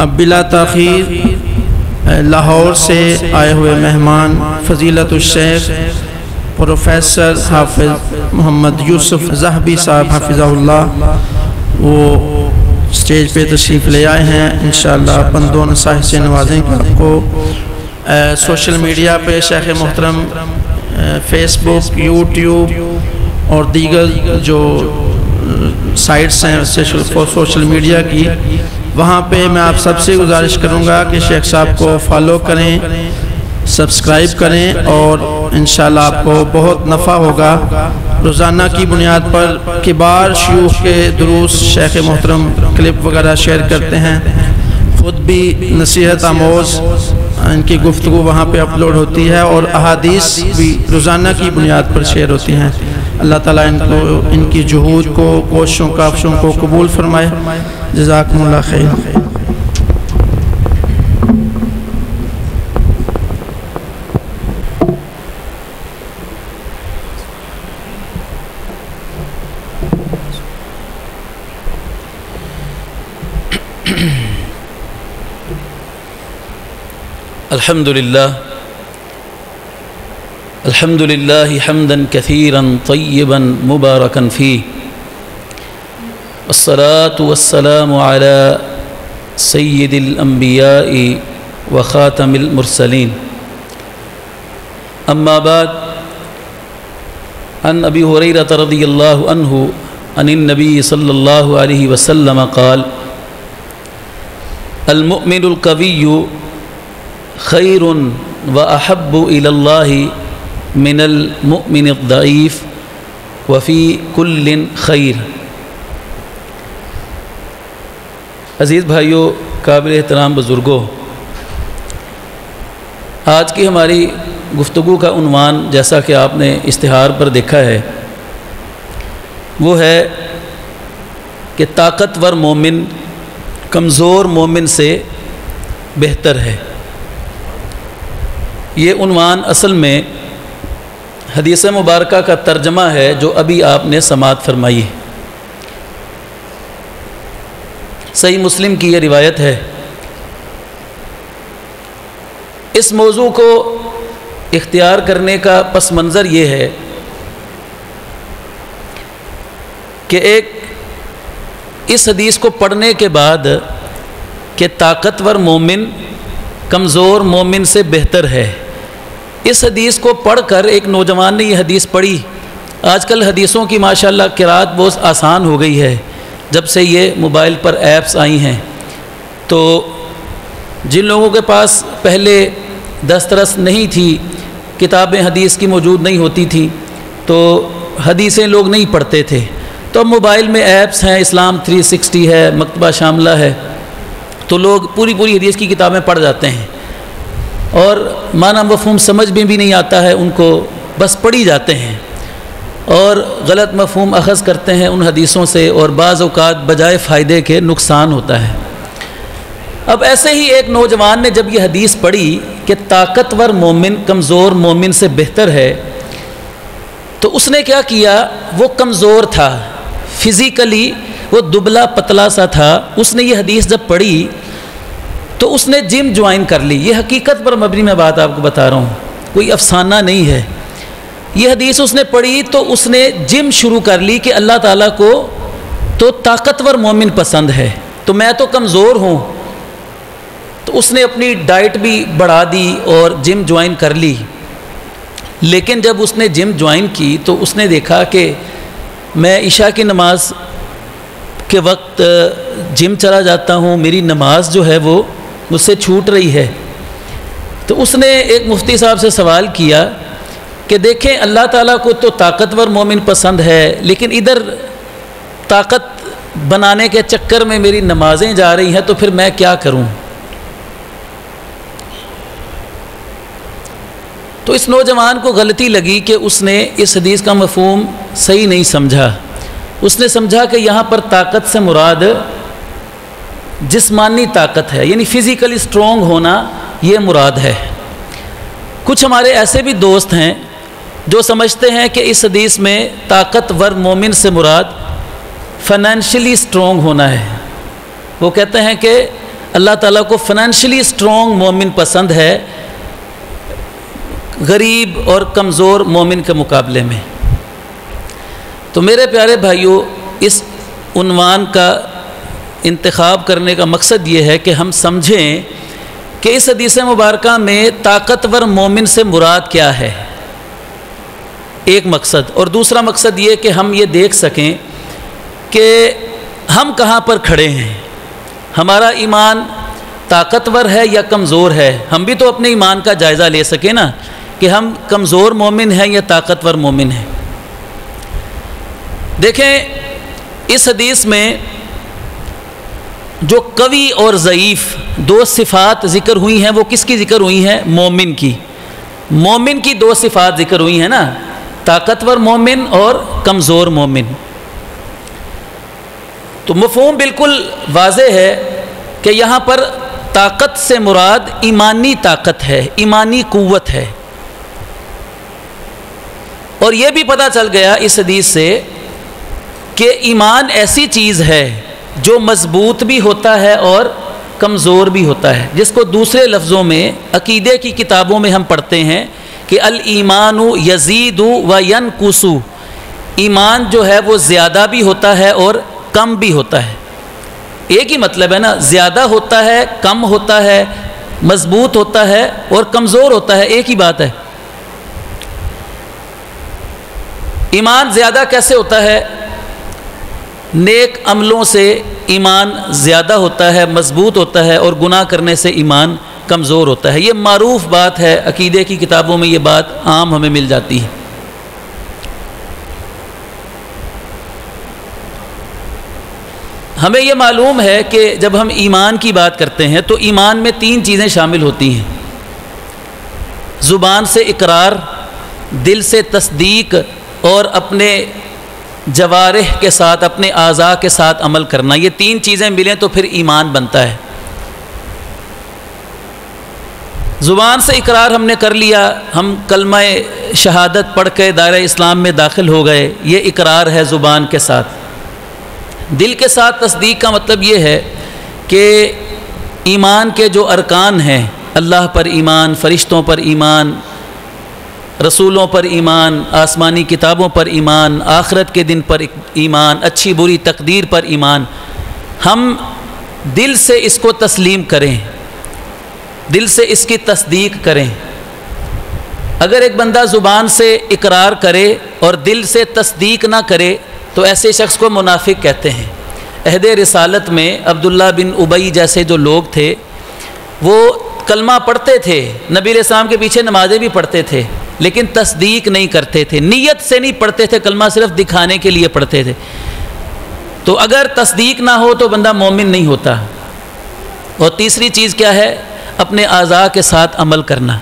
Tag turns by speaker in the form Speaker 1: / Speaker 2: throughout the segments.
Speaker 1: اب بلا تاخیر لاہور سے آئے ہوئے مہمان فضیلت الشیخ پروفیسر حافظ محمد یوسف ذہبی صاحب حفظہ اللہ وہ اسٹیج پہ تشریف لے آئے ہیں۔ انشاءاللہ اپن دو نصائح سے نوازیں گے آپ کو۔ سوشل میڈیا پہ شیخ محترم فیس بک، یوٹیوب اور دیگر جو سائٹس ہیں سوشل میڈیا کی، وہاں پہ میں آپ سب سے گزارش کروں گا کہ شیخ صاحب کو فالو کریں، سبسکرائب کریں اور انشاءاللہ آپ کو بہت نفع ہوگا۔ روزانہ کی بنیاد پر کبار شیوخ کے دروس شیخ محترم کلپ وغیرہ شیئر کرتے ہیں، خود بھی نصیحت آموز ان کی گفتگو وہاں پہ اپلوڈ ہوتی ہے اور احادیث بھی روزانہ کی بنیاد پر شیئر ہوتی ہیں۔ اللہ تعالیٰ ان کی جہود کو، کوششوں کاوشوں کو قبول فرمائے۔ جزاکم اللہ خیر۔
Speaker 2: الحمد لله حمدا كثيرا طيبا مباركا فيه، والصلاة والسلام على سيد الأنبياء وخاتم المرسلين، أما بعد، عن أبي هريرة رضي الله عنه عن النبي صلى الله عليه وسلم قال: المؤمن القوي خير وأحب إلى الله من المؤمن الضعيف وفي كل خير۔ عزیز بھائیو، قابل احترام بزرگوں، آج کی ہماری گفتگو کا عنوان جیسا کہ آپ نے اشتہار پر دیکھا ہے وہ ہے کہ طاقتور مومن کمزور مومن سے بہتر ہے۔ یہ عنوان اصل میں حدیث مبارکہ کا ترجمہ ہے جو ابھی آپ نے سماعت فرمائی ہے۔ صحیح مسلم کی یہ روایت ہے۔ اس موضوع کو اختیار کرنے کا پس منظر یہ ہے کہ ایک اس حدیث کو پڑھنے کے بعد کہ طاقتور مومن کمزور مومن سے بہتر ہے، اس حدیث کو پڑھ کر ایک نوجوان نے یہ حدیث پڑھی۔ آج کل حدیثوں کی ماشاءاللہ قرأت بہت آسان ہو گئی ہے جب سے یہ موبائل پر ایپس آئی ہیں، تو جن لوگوں کے پاس پہلے دسترس نہیں تھی، کتابیں حدیث کی موجود نہیں ہوتی تھیں، تو حدیثیں لوگ نہیں پڑھتے تھے، تو اب موبائل میں ایپس ہیں، اسلام 360 ہے، مکتبہ شاملہ ہے، تو لوگ پوری حدیث کی کتابیں پڑھ جاتے ہیں اور معنی مفہوم سمجھ میں بھی نہیں آتا ہے ان کو، بس پڑھی جاتے ہیں اور غلط مفہوم اخذ کرتے ہیں ان حدیثوں سے، اور بعض اوقات بجائے فائدے کے نقصان ہوتا ہے۔ اب ایسے ہی ایک نوجوان نے جب یہ حدیث پڑھی کہ طاقتور مومن کمزور مومن سے بہتر ہے، تو اس نے کیا کیا، وہ کمزور تھا، فزیکلی وہ دبلا پتلا سا تھا۔ اس نے یہ حدیث جب پڑھی تو اس نے جم جوائن کر لی۔ یہ حقیقت پر مبنی میں بات آپ کو بتا رہا ہوں، کوئی افسانہ نہیں ہے۔ یہ حدیث اس نے پڑھی تو اس نے جم شروع کر لی کہ اللہ تعالیٰ کو تو طاقتور مومن پسند ہے، تو میں تو کمزور ہوں، تو اس نے اپنی ڈائٹ بھی بڑھا دی اور جم جوائن کر لی۔ لیکن جب اس نے جم جوائن کی تو اس نے دیکھا کہ میں عشاء کی نماز کے وقت جم چلا جاتا ہوں، میری نماز جو ہے وہ مجھ سے چھوٹ رہی ہے۔ تو اس نے ایک مفتی صاحب سے سوال کیا کہ دیکھیں اللہ تعالیٰ کو تو طاقتور مومن پسند ہے، لیکن ادھر طاقت بنانے کے چکر میں میری نمازیں جا رہی ہیں، تو پھر میں کیا کروں؟ تو اس نوجوان کو غلطی لگی کہ اس نے اس حدیث کا مفہوم صحیح نہیں سمجھا۔ اس نے سمجھا کہ یہاں پر طاقت سے مراد جسمانی طاقت ہے، یعنی فزیکلی اسٹرانگ ہونا، یہ مراد ہے۔ کچھ ہمارے ایسے بھی دوست ہیں جو سمجھتے ہیں کہ اس حدیث میں طاقتور مومن سے مراد فائنینشلی اسٹرانگ ہونا ہے۔ وہ کہتے ہیں کہ اللہ تعالیٰ کو فائنینشلی سٹرونگ مومن پسند ہے غریب اور کمزور مومن کے مقابلے میں۔ تو میرے پیارے بھائیوں، اس عنوان کا انتخاب کرنے کا مقصد یہ ہے کہ ہم سمجھیں کہ اس حدیث مبارکہ میں طاقتور مومن سے مراد کیا ہے، ایک مقصد، اور دوسرا مقصد یہ کہ ہم یہ دیکھ سکیں کہ ہم کہاں پر کھڑے ہیں، ہمارا ایمان طاقتور ہے یا کمزور ہے۔ ہم بھی تو اپنے ایمان کا جائزہ لے سکیں نا کہ ہم کمزور مومن ہیں یا طاقتور مومن ہیں۔ دیکھیں اس حدیث میں جو قوی اور ضعیف دو صفات ذکر ہوئی ہیں، وہ کس کی ذکر ہوئی ہیں؟ مومن کی۔ مومن کی دو صفات ذکر ہوئی ہیں نا، طاقتور مومن اور کمزور مومن۔ تو مفہوم بالکل واضح ہے کہ یہاں پر طاقت سے مراد ایمانی طاقت ہے، ایمانی قوت ہے۔ اور یہ بھی پتہ چل گیا اس حدیث سے کہ ایمان ایسی چیز ہے جو مضبوط بھی ہوتا ہے اور کمزور بھی ہوتا ہے، جس کو دوسرے لفظوں میں عقیدے کی کتابوں میں ہم پڑھتے ہیں کہ الایمان یزید و ینقص، ایمان جو ہے وہ زیادہ بھی ہوتا ہے اور کم بھی ہوتا ہے۔ ایک ہی مطلب ہے نا، زیادہ ہوتا ہے، کم ہوتا ہے، مضبوط ہوتا ہے اور کمزور ہوتا ہے، ایک ہی بات ہے۔ ایمان زیادہ کیسے ہوتا ہے؟ نیک عملوں سے ایمان زیادہ ہوتا ہے، مضبوط ہوتا ہے، اور گناہ کرنے سے ایمان کمزور ہوتا ہے۔ یہ معروف بات ہے، عقیدے کی کتابوں میں یہ بات عام ہمیں مل جاتی ہے۔ ہمیں یہ معلوم ہے کہ جب ہم ایمان کی بات کرتے ہیں تو ایمان میں تین چیزیں شامل ہوتی ہیں: زبان سے اقرار، دل سے تصدیق، اور اپنے جوارح کے ساتھ، اپنے اعضاء کے ساتھ عمل کرنا۔ یہ تین چیزیں ملیں تو پھر ایمان بنتا ہے۔ زبان سے اقرار ہم نے کر لیا، ہم کلمہ شہادت پڑھ کے دائرہ اسلام میں داخل ہو گئے، یہ اقرار ہے زبان کے ساتھ۔ دل کے ساتھ تصدیق کا مطلب یہ ہے کہ ایمان کے جو ارکان ہیں، اللہ پر ایمان، فرشتوں پر ایمان، رسولوں پر ایمان، آسمانی کتابوں پر ایمان، آخرت کے دن پر ایمان، اچھی بری تقدیر پر ایمان، ہم دل سے اس کو تسلیم کریں، دل سے اس کی تصدیق کریں۔ اگر ایک بندہ زبان سے اقرار کرے اور دل سے تصدیق نہ کرے تو ایسے شخص کو منافق کہتے ہیں۔ عہد رسالت میں عبداللہ بن ابی جیسے جو لوگ تھے وہ کلمہ پڑھتے تھے، نبی علیہ السلام کے پیچھے نمازیں بھی پڑھتے تھے، لیکن تصدیق نہیں کرتے تھے، نیت سے نہیں پڑھتے تھے، کلمہ صرف دکھانے کے لیے پڑھتے تھے۔ تو اگر تصدیق نہ ہو تو بندہ مومن نہیں ہوتا۔ اور تیسری چیز کیا ہے؟ اپنے اعضاء کے ساتھ عمل کرنا۔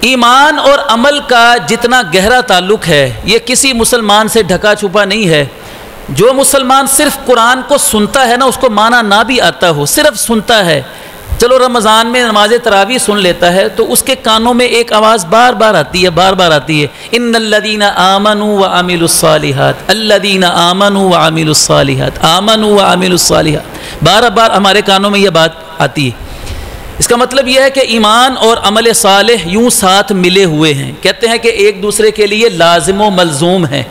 Speaker 2: ایمان اور عمل کا جتنا گہرا تعلق ہے یہ کسی مسلمان سے ڈھکا چھپا نہیں ہے۔ جو مسلمان صرف قرآن کو سنتا ہے نا، اس کو معنی نہ بھی آتا ہو، صرف سنتا ہے، چلو رمضان میں نماز تراویح سن لیتا ہے تو اس کے کانوں میں ایک آواز بار بار آتی ہے، بار بار آتی ہے، ان الذین آمنوا وعملوا الصالحات، الذین آمنوا وعملوا الصالحات، آمنوا وعملوا الصالحات، بار بار ہمارے کانوں میں یہ بات آتی ہے۔ اس کا مطلب یہ ہے کہ ایمان اور عمل صالح یوں ساتھ ملے ہوئے ہیں، کہتے ہیں کہ ایک دوسرے کے لیے لازم و ملزوم ہیں۔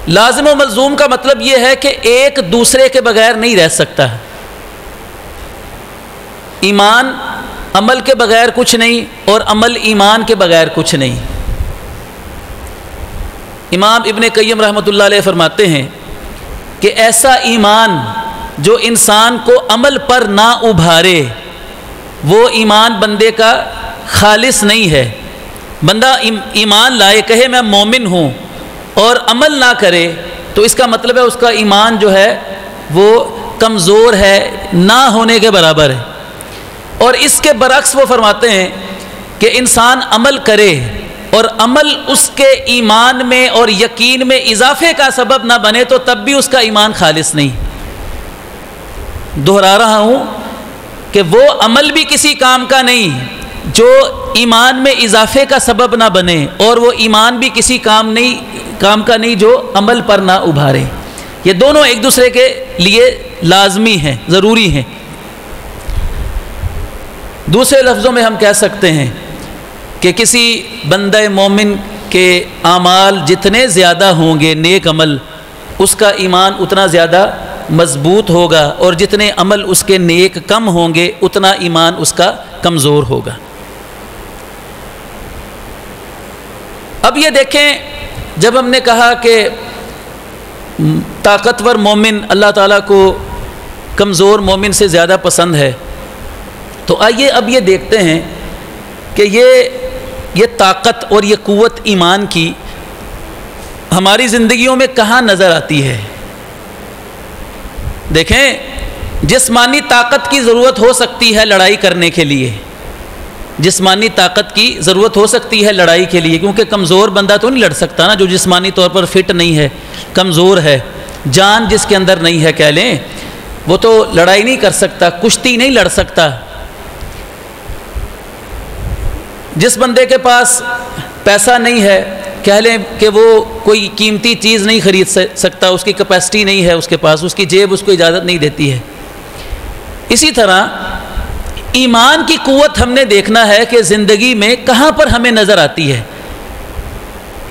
Speaker 2: لازم و ملزوم کا مطلب یہ ہے کہ ایک دوسرے کے بغیر نہیں رہ سکتا۔ ایمان عمل کے بغیر کچھ نہیں اور عمل ایمان کے بغیر کچھ نہیں۔ امام ابن قیم رحمۃ اللہ علیہ فرماتے ہیں کہ ایسا ایمان جو انسان کو عمل پر نہ ابھارے وہ ایمان بندے کا خالص نہیں ہے۔ بندہ ایمان لائے، کہے میں مومن ہوں، اور عمل نہ کرے تو اس کا مطلب ہے اس کا ایمان جو ہے وہ کمزور ہے، نہ ہونے کے برابر ہے۔ اور اس کے برعکس وہ فرماتے ہیں کہ انسان عمل کرے اور عمل اس کے ایمان میں اور یقین میں اضافے کا سبب نہ بنے تو تب بھی اس کا ایمان خالص نہیں۔ دہرا رہا ہوں کہ وہ عمل بھی کسی کام کا نہیں جو ایمان میں اضافے کا سبب نہ بنے، اور وہ ایمان بھی کسی کام کا نہیں جو عمل پر نہ ابھارے۔ یہ دونوں ایک دوسرے کے لیے لازمی ہیں، ضروری ہیں۔ دوسرے لفظوں میں ہم کہہ سکتے ہیں کہ کسی بندہ مومن کے اعمال جتنے زیادہ ہوں گے، نیک عمل، اس کا ایمان اتنا زیادہ مضبوط ہوگا، اور جتنے عمل اس کے نیک کم ہوں گے اتنا ایمان اس کا کمزور ہوگا۔ اب یہ دیکھیں، جب ہم نے کہا کہ طاقتور مومن اللہ تعالیٰ کو کمزور مومن سے زیادہ پسند ہے، تو آئیے اب یہ دیکھتے ہیں کہ یہ طاقت اور یہ قوت ایمان کی ہماری زندگیوں میں کہاں نظر آتی ہے۔ دیکھیں، جسمانی طاقت کی ضرورت ہو سکتی ہے لڑائی کرنے کے لیے، جسمانی طاقت کی ضرورت ہو سکتی ہے لڑائی کے لیے، کیونکہ کمزور بندہ تو نہیں لڑ سکتا نا، جو جسمانی طور پر فٹ نہیں ہے، کمزور ہے، جان جس کے اندر نہیں ہے کہہ لیں، وہ تو لڑائی نہیں کر سکتا، کشتی نہیں لڑ سکتا۔ جس بندے کے پاس پیسہ نہیں ہے، کہہ لیں کہ وہ کوئی قیمتی چیز نہیں خرید سکتا، اس کی کیپیسٹی نہیں ہے اس کے پاس، اس کی جیب اس کو اجازت نہیں دیتی ہے۔ اسی طرح ایمان کی قوت ہم نے دیکھنا ہے کہ زندگی میں کہاں پر ہمیں نظر آتی ہے۔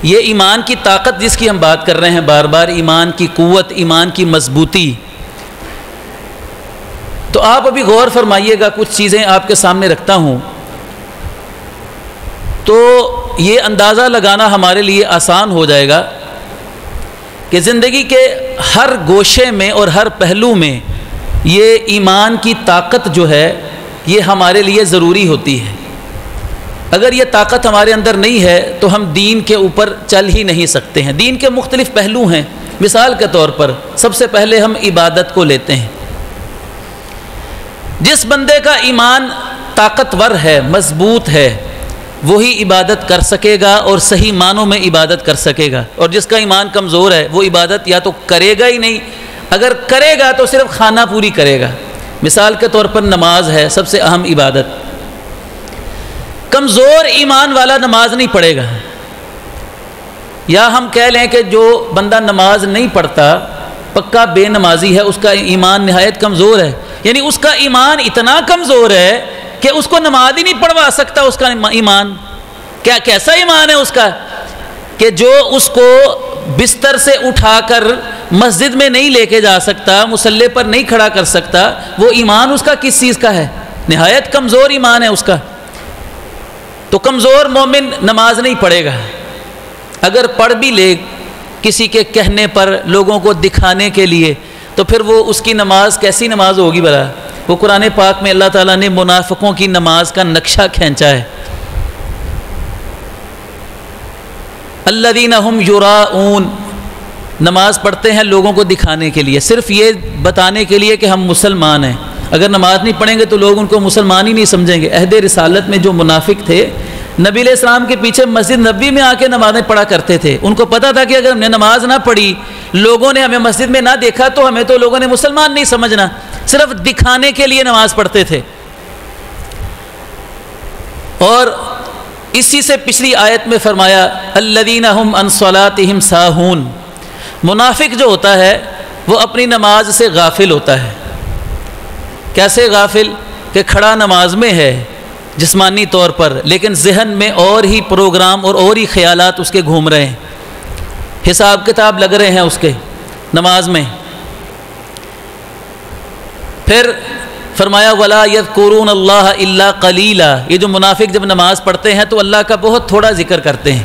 Speaker 2: یہ ایمان کی طاقت جس کی ہم بات کر رہے ہیں بار بار، ایمان کی قوت، ایمان کی مضبوطی، تو آپ ابھی غور فرمائیے گا، کچھ چیزیں آپ کے سامنے رکھتا ہوں تو یہ اندازہ لگانا ہمارے لیے آسان ہو جائے گا کہ زندگی کے ہر گوشے میں اور ہر پہلو میں یہ ایمان کی طاقت جو ہے یہ ہمارے لیے ضروری ہوتی ہے۔ اگر یہ طاقت ہمارے اندر نہیں ہے تو ہم دین کے اوپر چل ہی نہیں سکتے ہیں۔ دین کے مختلف پہلو ہیں، مثال کے طور پر سب سے پہلے ہم عبادت کو لیتے ہیں۔ جس بندے کا ایمان طاقتور ہے، مضبوط ہے، وہی عبادت کر سکے گا اور صحیح معنوں میں عبادت کر سکے گا، اور جس کا ایمان کمزور ہے وہ عبادت یا تو کرے گا ہی نہیں، اگر کرے گا تو صرف خانہ پوری کرے گا۔ مثال کے طور پر نماز ہے سب سے اہم عبادت، کمزور ایمان والا نماز نہیں پڑھے گا، یا ہم کہہ لیں کہ جو بندہ نماز نہیں پڑھتا، پکا بے نمازی ہے، اس کا ایمان نہایت کمزور ہے، یعنی اس کا ایمان اتنا کمزور ہے کہ اس کو نماز ہی نہیں پڑھوا سکتا۔ اس کا ایمان کیسا ایمان ہے اس کا کہ جو اس کو بستر سے اٹھا کر مسجد میں نہیں لے کے جا سکتا، مصلی پر نہیں کھڑا کر سکتا، وہ ایمان اس کا کس چیز کا ہے؟ نہایت کمزور ایمان ہے اس کا۔ تو کمزور مومن نماز نہیں پڑھے گا، اگر پڑھ بھی لے کسی کے کہنے پر، لوگوں کو دکھانے کے لیے، تو پھر وہ اس کی نماز کیسی نماز ہوگی بھلا؟ وہ قرآن پاک میں اللہ تعالیٰ نے منافقوں کی نماز کا نقشہ کھینچا ہے۔ الذین ھم یراؤون، نماز پڑھتے ہیں لوگوں کو دکھانے کے لیے، صرف یہ بتانے کے لیے کہ ہم مسلمان ہیں۔ اگر نماز نہیں پڑھیں گے تو لوگ ان کو مسلمان ہی نہیں سمجھیں گے۔ عہد رسالت میں جو منافق تھے، نبی علیہ السلام کے پیچھے مسجد نبوی میں آ کے نمازیں پڑھا کرتے تھے، ان کو پتہ تھا کہ اگر ہم نے نماز نہ پڑھی، لوگوں نے ہمیں مسجد میں نہ دیکھا تو ہمیں تو لوگوں نے مسلمان نہیں سمجھنا، صرف دکھانے کے لیے نماز پڑھتے تھے۔ اور اسی سے پچھلی آیت میں فرمایا الذین ھم عن صلاتہم ساہون، منافق جو ہوتا ہے وہ اپنی نماز سے غافل ہوتا ہے۔ کیسے غافل؟ کہ کھڑا نماز میں ہے جسمانی طور پر، لیکن ذہن میں اور ہی پروگرام اور ہی خیالات اس کے گھوم رہے ہیں، حساب کتاب لگ رہے ہیں اس کے نماز میں۔ پھر فرمایا وَلَا يَذْكُرُونَ اللَّهَ إِلَّا قَلِيلًا، یہ جو منافق جب نماز پڑھتے ہیں تو اللہ کا بہت تھوڑا ذکر کرتے ہیں۔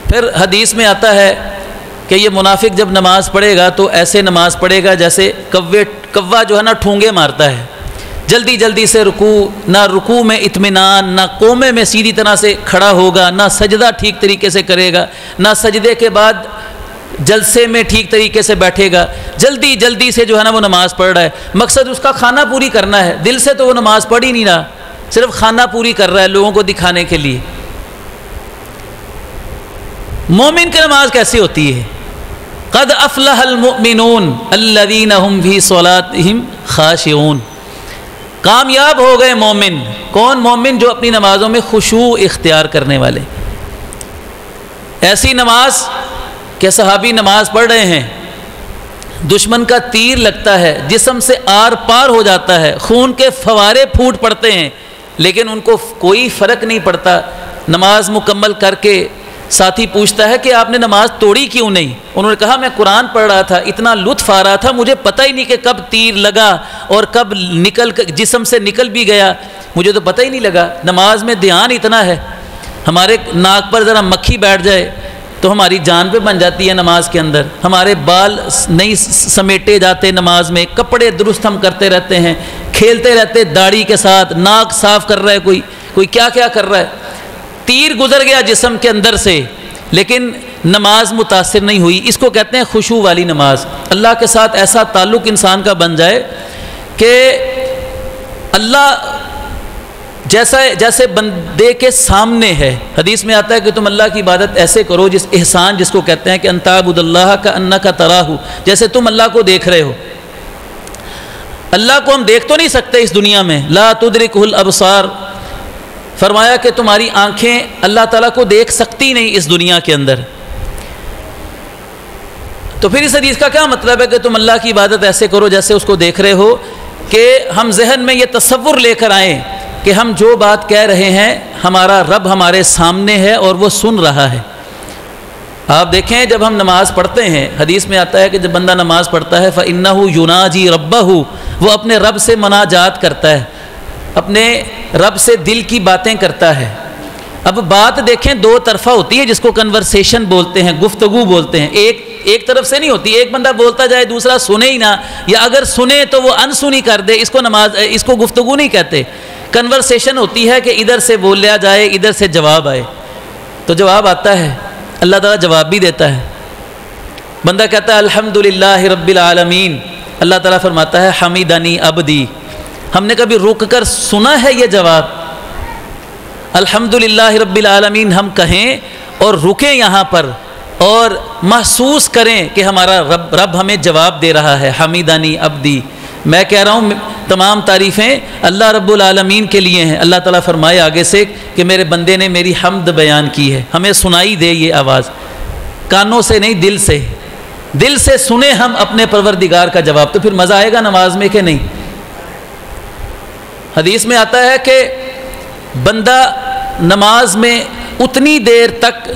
Speaker 2: پھر حدیث میں آتا ہے کہ یہ منافق جب نماز پڑھے گا تو ایسے نماز پڑھے گا جیسے کوا جو ہے نا ٹھونگے مارتا ہے، جلدی جلدی سے نہ رکوع میں اطمینان، نہ قومے میں سیدھی طرح سے کھڑا ہوگا، نہ سجدہ ٹھیک طریقے سے کرے گا، نہ سجدے کے بعد جلسے میں ٹھیک طریقے سے بیٹھے گا، جلدی جلدی سے جو ہے نا وہ نماز پڑھ رہا ہے، مقصد اس کا خانہ پوری کرنا ہے، دل سے تو وہ نماز پڑھ ہی نہیں رہا، صرف خانہ پوری کر رہا ہے لوگوں کو دکھانے کے لیے۔ مومن کی نماز کیسی ہوتی ہے؟ قد افلح المؤمنون الذین هم فی صلاتہم خاشعون، کامیاب ہو گئے مومن۔ کون مومن؟ جو اپنی نمازوں میں خشوع اختیار کرنے والے۔ ایسی نماز کہ صحابی نماز پڑھ رہے ہیں، دشمن کا تیر لگتا ہے، جسم سے آر پار ہو جاتا ہے، خون کے فوارے پھوٹ پڑتے ہیں، لیکن ان کو کوئی فرق نہیں پڑتا۔ نماز مکمل کر کے ساتھی پوچھتا ہے کہ آپ نے نماز توڑی کیوں نہیں؟ انہوں نے کہا میں قرآن پڑھ رہا تھا، اتنا لطف آ رہا تھا، مجھے پتہ ہی نہیں کہ کب تیر لگا اور کب جسم سے نکل بھی گیا، مجھے تو پتہ ہی نہیں لگا۔ نماز میں دھیان اتنا ہے، ہمارے ناک پر ذرا مکھی بیٹھ جائے تو ہماری جان پہ بن جاتی ہے نماز کے اندر، ہمارے بال نہیں سمیٹے جاتے نماز میں، کپڑے درست ہم کرتے رہتے ہیں، کھیلتے رہتے داڑھی کے ساتھ، ناک صاف کر رہا ہے، کوئی کیا کیا کر رہا ہے، تیر گزر گیا جسم کے اندر سے، لیکن نماز متاثر نہیں ہوئی۔ اس کو کہتے ہیں خشوع والی نماز۔ اللہ کے ساتھ ایسا تعلق انسان کا بن جائے کہ اللہ جیسے بندے کے سامنے ہے۔ حدیث میں آتا ہے کہ تم اللہ کی عبادت ایسے کرو، جس احسان جس کو کہتے ہیں کہ ان تعبد اللہ کأنک تراہ، جیسے تم اللہ کو دیکھ رہے ہو۔ اللہ کو ہم دیکھ تو نہیں سکتے اس دنیا میں، لا تدرکہ الابصار، فرمایا کہ تمہاری آنکھیں اللہ تعالیٰ کو دیکھ سکتی نہیں اس دنیا کے اندر۔ تو پھر اس حدیث کا کیا مطلب ہے کہ تم اللہ کی عبادت ایسے کرو جیسے اس کو دیکھ رہے ہو، کہ ہم ذہن میں یہ تصور لے کر آئیں کہ ہم جو بات کہہ رہے ہیں ہمارا رب ہمارے سامنے ہے اور وہ سن رہا ہے۔ آپ دیکھیں جب ہم نماز پڑھتے ہیں، حدیث میں آتا ہے کہ جب بندہ نماز پڑھتا ہے فَإِنَّهُ يُنَاجِي رَبَّهُ، وہ اپنے رب سے مناجات کرتا ہے، اپنے رب سے دل کی باتیں کرتا ہے۔ اب بات دیکھیں دو طرفہ ہوتی ہے، جس کو کنورسیشن بولتے ہیں، گفتگو بولتے ہیں، ایک طرف سے نہیں ہوتی، ایک بندہ بولتا جائے دوسرا سنے ہی نہ، یا اگر سنے تو وہ انسنی کر دے، اس کو گفتگو نہیں کہتے۔ کنورسیشن ہوتی ہے کہ ادھر سے بول لیا جائے، ادھر سے جواب آئے، تو جواب آتا ہے، اللہ تعالیٰ جواب بھی دیتا ہے۔ بندہ کہتا ہے الحمدللہ رب العالمین، اللہ تعالیٰ فرماتا ہے حمیدنی عبدی۔ ہم نے کبھی رک کر سنا ہے یہ جواب؟ الحمدللہ رب العالمین ہم کہیں اور رکیں یہاں پر اور محسوس کریں کہ ہمارا رب ہمیں جواب دے رہا ہے، حمیدنی عبدی۔ میں کہہ رہا ہوں تمام تعریفیں اللہ رب العالمین کے لیے ہیں۔ اللہ تعالیٰ فرمائے آگے سے کہ میرے بندے نے میری حمد بیان کی ہے، ہمیں سنائی دے یہ آواز، کانوں سے نہیں دل سے سنیں ہم اپنے پروردگار کا جواب، تو پھر مزہ آئے گا نماز میں کہ نہیں؟ حدیث میں آتا ہے کہ بندہ نماز میں اتنی دیر تک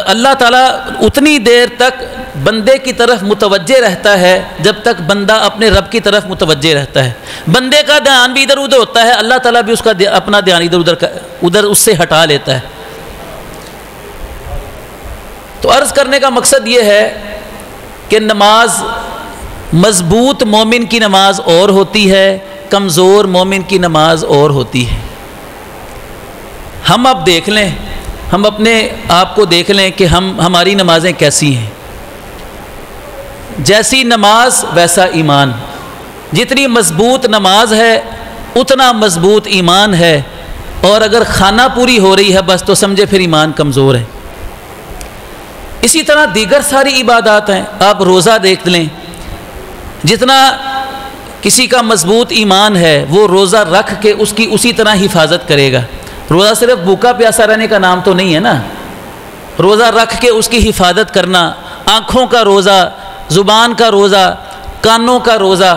Speaker 2: اللہ تعالیٰ اتنی دیر تک بندے کی طرف متوجہ رہتا ہے جب تک بندہ اپنے رب کی طرف متوجہ رہتا ہے۔ بندے کا دھیان بھی ادھر ادھر ہوتا ہے، اللہ تعالیٰ بھی اس کا اپنا دھیان ادھر اس سے ہٹا لیتا ہے۔ تو عرض کرنے کا مقصد یہ ہے کہ نماز مضبوط مومن کی نماز اور ہوتی ہے، کمزور مومن کی نماز اور ہوتی ہے۔ ہم اب دیکھ لیں، ہم اپنے آپ کو دیکھ لیں کہ ہماری نمازیں کیسی ہیں۔ جیسی نماز ویسا ایمان، جتنی مضبوط نماز ہے اتنا مضبوط ایمان ہے، اور اگر خانہ پوری ہو رہی ہے بس تو سمجھے پھر ایمان کمزور ہے۔ اسی طرح دیگر ساری عبادات ہیں، آپ روزہ دیکھ لیں، جتنا کسی کا مضبوط ایمان ہے وہ روزہ رکھ کے اس کی اسی طرح حفاظت کرے گا۔ روزہ صرف بھوکا پیاسا رہنے کا نام تو نہیں ہے نا، روزہ رکھ کے اس کی حفاظت کرنا، آنکھوں کا روزہ، زبان کا روزہ، کانوں کا روزہ،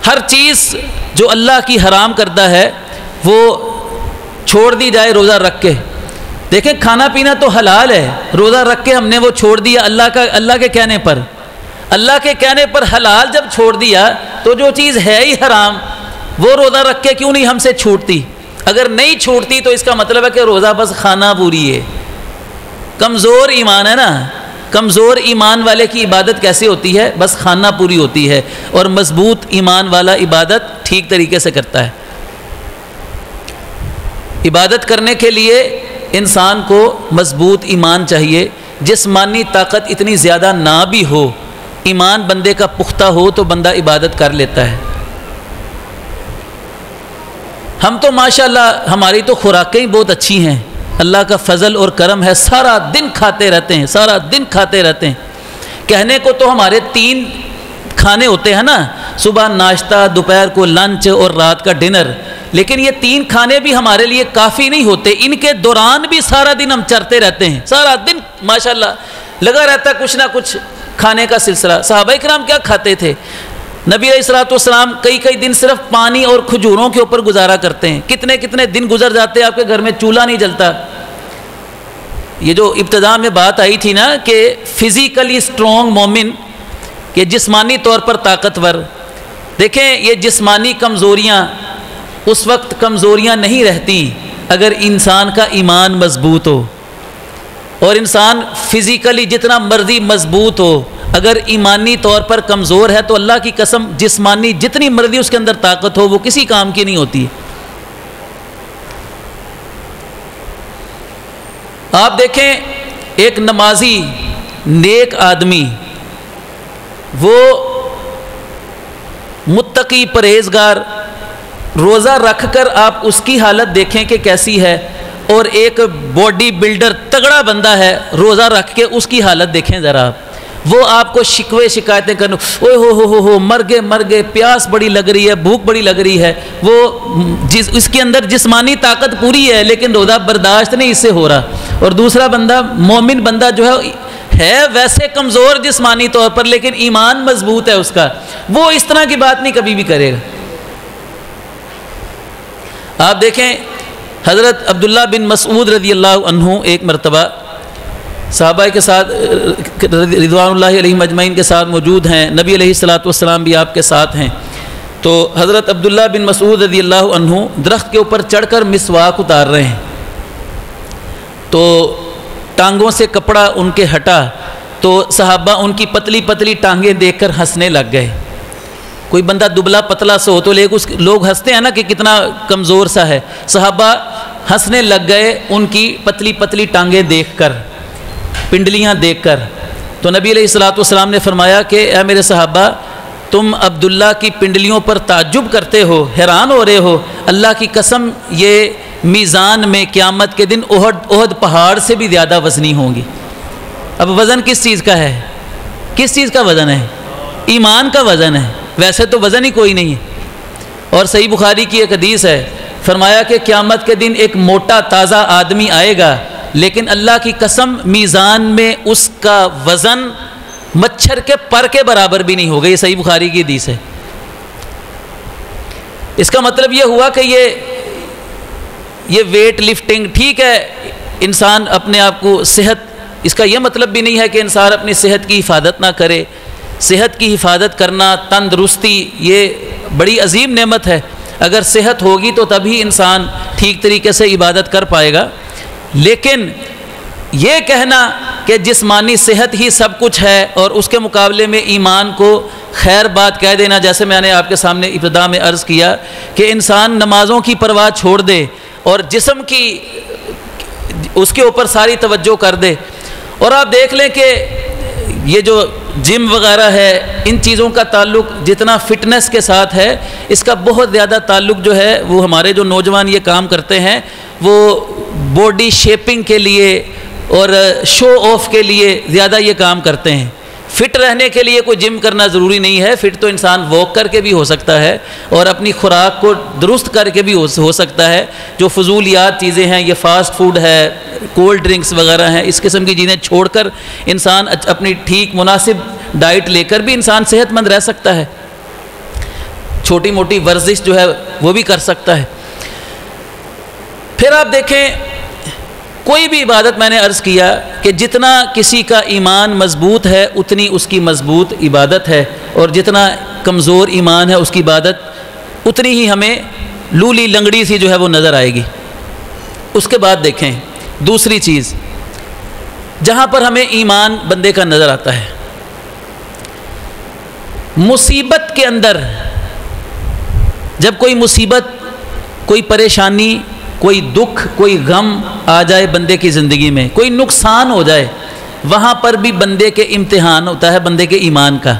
Speaker 2: ہر چیز جو اللہ کی حرام کردہ ہے وہ چھوڑ دی جائے روزہ رکھ کے۔ دیکھیں کھانا پینا تو حلال ہے، روزہ رکھ کے ہم نے وہ چھوڑ دیا اللہ کے کہنے پر، اللہ کے کہنے پر حلال جب چھوڑ دیا تو جو چیز ہے ہی حرام وہ روزہ رکھ کے کیوں نہیں ہم سے چھوٹتی؟ اگر نہیں چھوٹتی تو اس کا مطلب ہے کہ روزہ بس کھانا پوری ہے، کمزور ایمان ہے نا۔ کمزور ایمان والے کی عبادت کیسے ہوتی ہے؟ بس کھانا پوری ہوتی ہے، اور مضبوط ایمان والا عبادت ٹھیک طریقے سے کرتا ہے۔ عبادت کرنے کے لیے انسان کو مضبوط ایمان چاہیے، جسمانی طاقت اتنی زیادہ نہ بھی ہو، ایمان بندے کا پختہ ہو تو بندہ عبادت کر لیتا ہے۔ ہم تو ماشاءاللہ ہماری تو خوراکیں ہی بہت اچھی ہیں، اللہ کا فضل اور کرم ہے، سارا دن کھاتے رہتے ہیں۔ کہنے کو تو ہمارے 3 کھانے ہوتے ہیں نا، صبح ناشتہ، دوپہر کو لنچ اور رات کا ڈنر، لیکن یہ 3 کھانے بھی ہمارے لیے کافی نہیں ہوتے، ان کے دوران بھی سارا دن ہم چرتے رہتے ہیں، سارا دن ماشاءاللہ لگا رہتا ہے کچھ نہ کچھ کھانے کا سلسلہ۔ صحابہ کرام کیا کھاتے تھے؟ نبی علیہ الصلوۃ والسلام کئی دن صرف پانی اور کھجوروں کے اوپر گزارا کرتے ہیں، کتنے دن گزر جاتے ہیں آپ کے گھر میں چولہا نہیں جلتا۔ یہ جو ابتدا میں بات آئی تھی نا کہ فزیکلی اسٹرانگ مومن، کہ جسمانی طور پر طاقتور، دیکھیں یہ جسمانی کمزوریاں اس وقت کمزوریاں نہیں رہتی اگر انسان کا ایمان مضبوط ہو، اور انسان فزیکلی جتنا مرضی مضبوط ہو اگر ایمانی طور پر کمزور ہے تو اللہ کی قسم جسمانی جتنی مرضی اس کے اندر طاقت ہو وہ کسی کام کی نہیں ہوتی۔ آپ دیکھیں ایک نمازی نیک آدمی، وہ متقی پرہیزگار، روزہ رکھ کر آپ اس کی حالت دیکھیں کہ کیسی ہے، اور ایک باڈی بلڈر تگڑا بندہ ہے روزہ رکھ کے اس کی حالت دیکھیں ذرا آپ، وہ آپ کو شکوے شکایتیں کرنے، اوہ ہو مر گئے، پیاس بڑی لگ رہی ہے، بھوک بڑی لگ رہی ہے، وہ اس کے اندر جسمانی طاقت پوری ہے لیکن روزہ برداشت نہیں اس سے ہو رہا، اور دوسرا بندہ مومن بندہ جو ہے ویسے کمزور جسمانی طور پر لیکن ایمان مضبوط ہے اس کا، وہ اس طرح کی بات نہیں کبھی بھی کرے گا۔ آپ دیکھیں حضرت عبداللہ بن مسعود رضی اللہ عنہ ایک مرتبہ صحابہ کے ساتھ رضوان اللہ علیہم اجمعین کے ساتھ موجود ہیں، نبی علیہ الصلوۃ والسلام بھی آپ کے ساتھ ہیں، تو حضرت عبداللہ بن مسعود رضی اللہ عنہ درخت کے اوپر چڑھ کر مسواک اتار رہے ہیں، تو ٹانگوں سے کپڑا ان کے ہٹا تو صحابہ ان کی پتلی پتلی ٹانگیں دیکھ کر ہنسنے لگ گئے۔ کوئی بندہ دبلا پتلا سا ہو تو لوگ ہنستے ہیں نا کہ کتنا کمزور سا ہے، صحابہ ہنسنے لگ گئے ان کی پتلی پتلی ٹانگیں دیکھ کر، پنڈلیاں دیکھ کر۔ تو نبی علیہ الصلوۃ والسلام نے فرمایا کہ اے میرے صحابہ، تم عبداللہ کی پنڈلیوں پر تعجب کرتے ہو، حیران ہو رہے ہو، اللہ کی قسم یہ میزان میں قیامت کے دن احد پہاڑ سے بھی زیادہ وزنی ہوں گی۔ اب وزن کس چیز کا ہے؟ کس چیز کا وزن ہے؟ ایمان کا وزن ہے، ویسے تو وزن ہی کوئی نہیں ہے۔ اور صحیح بخاری کی ایک حدیث ہے، فرمایا کہ قیامت کے دن ایک موٹا تازہ آدمی آئے گا لیکن اللہ کی قسم میزان میں اس کا وزن مچھر کے پر کے برابر بھی نہیں ہوگا۔ یہ صحیح بخاری کی حدیث ہے۔ اس کا مطلب یہ ہوا کہ یہ ویٹ لفٹنگ ٹھیک ہے، انسان اپنے آپ کو صحت، اس کا یہ مطلب بھی نہیں ہے کہ انسان اپنی صحت کی حفاظت نہ کرے۔ صحت کی حفاظت کرنا، تندرستی، یہ بڑی عظیم نعمت ہے۔ اگر صحت ہوگی تو تبھی انسان ٹھیک طریقے سے عبادت کر پائے گا، لیکن یہ کہنا کہ جسمانی صحت ہی سب کچھ ہے اور اس کے مقابلے میں ایمان کو خیر بات کہہ دینا، جیسے میں نے آپ کے سامنے ابتدا میں عرض کیا کہ انسان نمازوں کی پرواہ چھوڑ دے اور جسم کی اس کے اوپر ساری توجہ کر دے۔ اور آپ دیکھ لیں کہ یہ جو جم وغیرہ ہے، ان چیزوں کا تعلق جتنا فٹنس کے ساتھ ہے، اس کا بہت زیادہ تعلق جو ہے وہ ہمارے جو نوجوان یہ کام کرتے ہیں وہ باڈی شیپنگ کے لیے اور شو آف کے لیے زیادہ یہ کام کرتے ہیں۔ فٹ رہنے کے لیے کوئی جم کرنا ضروری نہیں ہے، فٹ تو انسان واک کر کے بھی ہو سکتا ہے اور اپنی خوراک کو درست کر کے بھی ہو سکتا ہے۔ جو فضولیات چیزیں ہیں، یہ فاسٹ فوڈ ہے، کولڈ ڈرنکس وغیرہ ہیں، اس قسم کی چیزیں چھوڑ کر انسان اپنی ٹھیک مناسب ڈائٹ لے کر بھی انسان صحت مند رہ سکتا ہے، چھوٹی موٹی ورزش جو ہے وہ بھی کر سکتا ہے۔ پھر آپ دیکھیں کوئی بھی عبادت، میں نے عرض کیا کہ جتنا کسی کا ایمان مضبوط ہے اتنی اس کی مضبوط عبادت ہے، اور جتنا کمزور ایمان ہے اس کی عبادت اتنی ہی ہمیں لولی لنگڑی سی جو ہے وہ نظر آئے گی۔ اس کے بعد دیکھیں دوسری چیز جہاں پر ہمیں ایمان بندے کا نظر آتا ہے، مصیبت کے اندر جب کوئی مصیبت، کوئی پریشانی، کوئی دکھ، کوئی غم آ جائے بندے کی زندگی میں، کوئی نقصان ہو جائے، وہاں پر بھی بندے کے امتحان ہوتا ہے بندے کے ایمان کا۔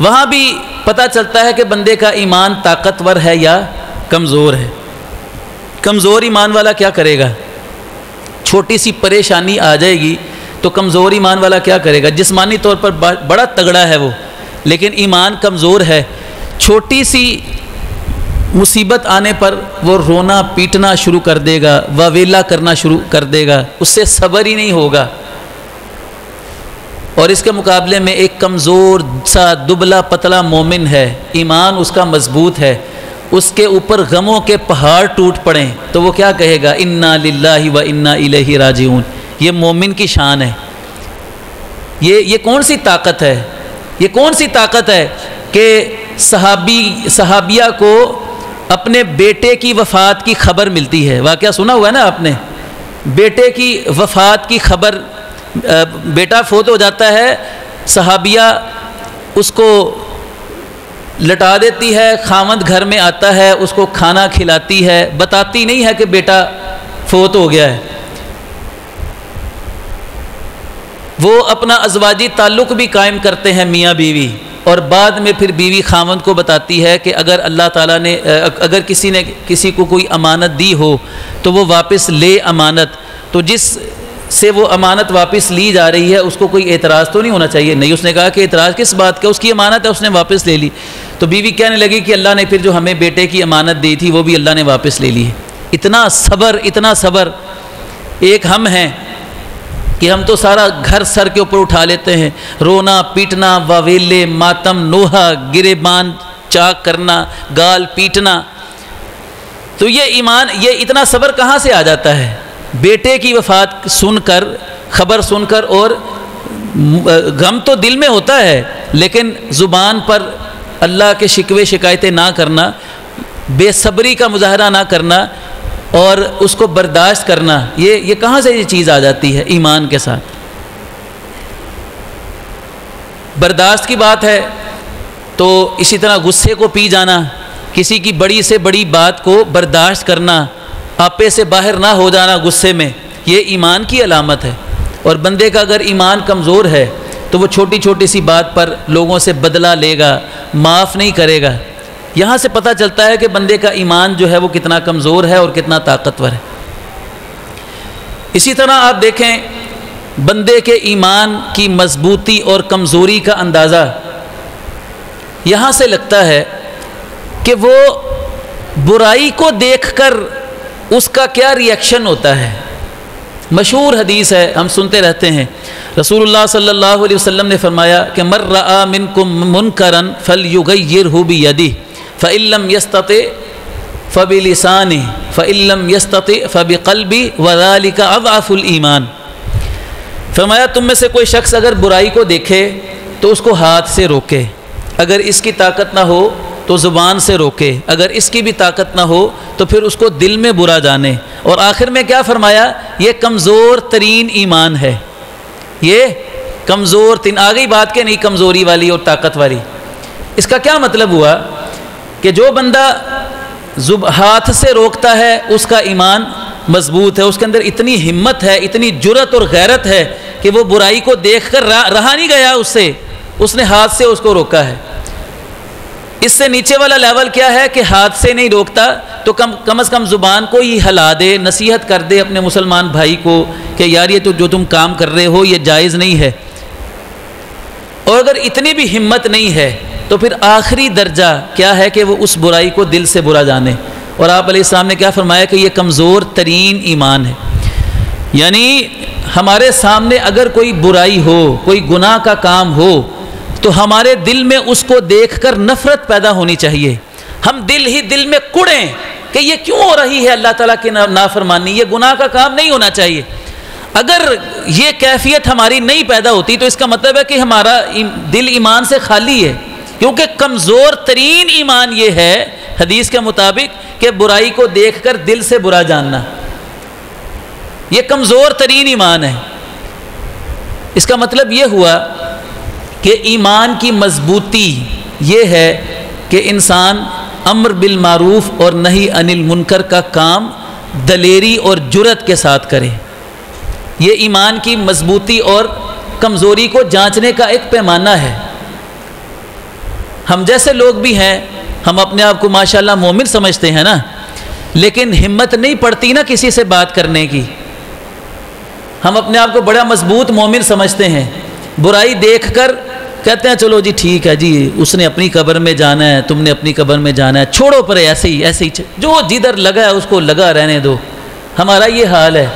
Speaker 2: وہاں بھی پتہ چلتا ہے کہ بندے کا ایمان طاقتور ہے یا کمزور ہے۔ کمزور ایمان والا کیا کرے گا؟ چھوٹی سی پریشانی آ جائے گی تو کمزور ایمان والا کیا کرے گا؟ جسمانی طور پر بڑا تگڑا ہے وہ، لیکن ایمان کمزور ہے، چھوٹی سی مصیبت آنے پر وہ رونا پیٹنا شروع کر دے گا، واویلا کرنا شروع کر دے گا، اس سے صبر ہی نہیں ہوگا۔ اور اس کے مقابلے میں ایک کمزور سا دبلا پتلا مومن ہے، ایمان اس کا مضبوط ہے، اس کے اوپر غموں کے پہاڑ ٹوٹ پڑیں تو وہ کیا کہے گا؟ انا للہ و انا الیہ راجعون۔ یہ مومن کی شان ہے۔ یہ کون سی طاقت ہے؟ یہ کون سی طاقت ہے کہ صحابیہ کو اپنے بیٹے کی وفات کی خبر ملتی ہے؟ واقعہ سنا ہوا ہے نا آپ نے، بیٹے کی وفات کی خبر، بیٹا فوت ہو جاتا ہے، صحابیہ اس کو لٹا دیتی ہے، خاوند گھر میں آتا ہے، اس کو کھانا کھلاتی ہے، بتاتی نہیں ہے کہ بیٹا فوت ہو گیا ہے۔ وہ اپنا ازواجی تعلق بھی قائم کرتے ہیں میاں بیوی، اور بعد میں پھر بیوی خاوند کو بتاتی ہے کہ اگر اللہ تعالیٰ نے اگر کسی نے کسی کو کوئی امانت دی ہو تو وہ واپس لے امانت، تو جس سے وہ امانت واپس لی جا رہی ہے اس کو کوئی اعتراض تو نہیں ہونا چاہیے۔ نہیں، اس نے کہا کہ اعتراض کس بات کا، اس کی امانت ہے، اس نے واپس لے لی۔ تو بیوی کہنے لگی کہ اللہ نے پھر جو ہمیں بیٹے کی امانت دی تھی وہ بھی اللہ نے واپس لے لی ہے۔ اتنا صبر، اتنا صبر۔ ایک ہم ہیں کہ ہم تو سارا گھر سر کے اوپر اٹھا لیتے ہیں، رونا پیٹنا، واویلے، ماتم، نوحہ، گریبان چاک کرنا، گال پیٹنا۔ تو یہ ایمان، یہ اتنا صبر کہاں سے آ جاتا ہے؟ بیٹے کی وفات سن کر، خبر سن کر، اور غم تو دل میں ہوتا ہے لیکن زبان پر اللہ کے شکوے شکایتیں نہ کرنا، بے صبری کا مظاہرہ نہ کرنا اور اس کو برداشت کرنا، یہ کہاں سے یہ چیز آ جاتی ہے؟ ایمان کے ساتھ۔ برداشت کی بات ہے تو اسی طرح غصے کو پی جانا، کسی کی بڑی سے بڑی بات کو برداشت کرنا، آپے سے باہر نہ ہو جانا غصے میں، یہ ایمان کی علامت ہے۔ اور بندے کا اگر ایمان کمزور ہے تو وہ چھوٹی چھوٹی سی بات پر لوگوں سے بدلہ لے گا، معاف نہیں کرے گا۔ یہاں سے پتہ چلتا ہے کہ بندے کا ایمان جو ہے وہ کتنا کمزور ہے اور کتنا طاقتور ہے۔ اسی طرح آپ دیکھیں بندے کے ایمان کی مضبوطی اور کمزوری کا اندازہ یہاں سے لگتا ہے کہ وہ برائی کو دیکھ کر اس کا کیا ری ایکشن ہوتا ہے۔ مشہور حدیث ہے، ہم سنتے رہتے ہیں، رسول اللہ صلی اللہ علیہ وسلم نے فرمایا کہ مَن رَآ مِنکم مُنکرًا فَلْیُغَیِّرْہُ بِیَدِہِ فَإِن لَّم یَسْتَطِعْ فَبِلِسَانِهِ فَإِن لَّم یَسْتَطِعْ فَبِقَلْبِهِ وَذَلِکَ اضعف الایمان۔ فرمایا تم میں سے کوئی شخص اگر برائی کو دیکھے تو اس کو ہاتھ سے روکے، اگر اس کی طاقت نہ ہو تو زبان سے روکے، اگر اس کی بھی طاقت نہ ہو تو پھر اس کو دل میں برا جانے۔ اور آخر میں کیا فرمایا؟ یہ کمزور ترین ایمان ہے۔ یہ کمزور ترین، آ گئی بات کہ نہیں کمزوری والی اور طاقت والی۔ اس کا کیا مطلب ہوا کہ جو بندہ ہاتھ سے روکتا ہے اس کا ایمان مضبوط ہے، اس کے اندر اتنی ہمت ہے، اتنی جرت اور غیرت ہے کہ وہ برائی کو دیکھ کر رہا نہیں گیا اس سے، اس نے ہاتھ سے اس کو روکا ہے۔ اس سے نیچے والا لیول کیا ہے کہ ہاتھ سے نہیں روکتا تو کم از کم زبان کو ہی ہلا دے، نصیحت کر دے اپنے مسلمان بھائی کو کہ یار یہ تو جو تم کام کر رہے ہو یہ جائز نہیں ہے۔ اور اگر اتنی بھی ہمت نہیں ہے تو پھر آخری درجہ کیا ہے کہ وہ اس برائی کو دل سے برا جانے۔ اور آپ علیہ السلام نے کیا فرمایا کہ یہ کمزور ترین ایمان ہے۔ یعنی ہمارے سامنے اگر کوئی برائی ہو، کوئی گناہ کا کام ہو تو ہمارے دل میں اس کو دیکھ کر نفرت پیدا ہونی چاہیے۔ ہم دل ہی دل میں کڑیں کہ یہ کیوں ہو رہی ہے اللہ تعالیٰ کی نافرمانی، یہ گناہ کا کام نہیں ہونا چاہیے۔ اگر یہ کیفیت ہماری نہیں پیدا ہوتی تو اس کا مطلب ہے کہ ہمارا دل ایمان سے خالی ہے، کیونکہ کمزور ترین ایمان یہ ہے حدیث کے مطابق کہ برائی کو دیکھ کر دل سے برا جاننا، یہ کمزور ترین ایمان ہے۔ اس کا مطلب یہ ہوا کہ ایمان کی مضبوطی یہ ہے کہ انسان امر بالمعروف اور نہی عن المنکر کا کام دلیری اور جرت کے ساتھ کرے۔ یہ ایمان کی مضبوطی اور کمزوری کو جانچنے کا ایک پیمانہ ہے۔ ہم جیسے لوگ بھی ہیں، ہم اپنے آپ کو ماشاءاللہ مومن سمجھتے ہیں نا، لیکن ہمت نہیں پڑتی نا کسی سے بات کرنے کی۔ ہم اپنے آپ کو بڑا مضبوط مومن سمجھتے ہیں، برائی دیکھ کر کہتے ہیں چلو جی ٹھیک ہے جی، اس نے اپنی قبر میں جانا ہے، تم نے اپنی قبر میں جانا ہے، چھوڑو پر ایسے ہی جو جدھر لگا ہے اس کو لگا رہنے دو۔ ہمارا یہ حال ہے،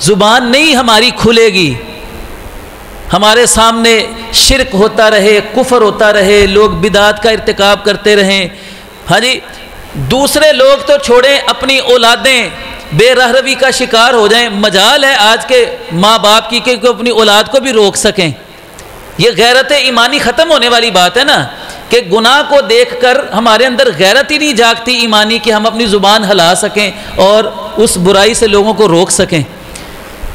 Speaker 2: زبان نہیں ہماری کھلے گی، ہمارے سامنے شرک ہوتا رہے، کفر ہوتا رہے، لوگ بدعات کا ارتکاب کرتے رہیں، ہاں جی، دوسرے لوگ تو چھوڑیں، اپنی اولادیں بے رہروی کا شکار ہو جائیں۔ مجال ہے آج کے ماں باپ کی کہ اپنی اولاد کو بھی روک سکیں۔ یہ غیرت ایمانی ختم ہونے والی بات ہے نا، کہ گناہ کو دیکھ کر ہمارے اندر غیرت ہی نہیں جاگتی ایمانی کہ ہم اپنی زبان ہلا سکیں اور اس برائی سے لوگوں کو روک سکیں۔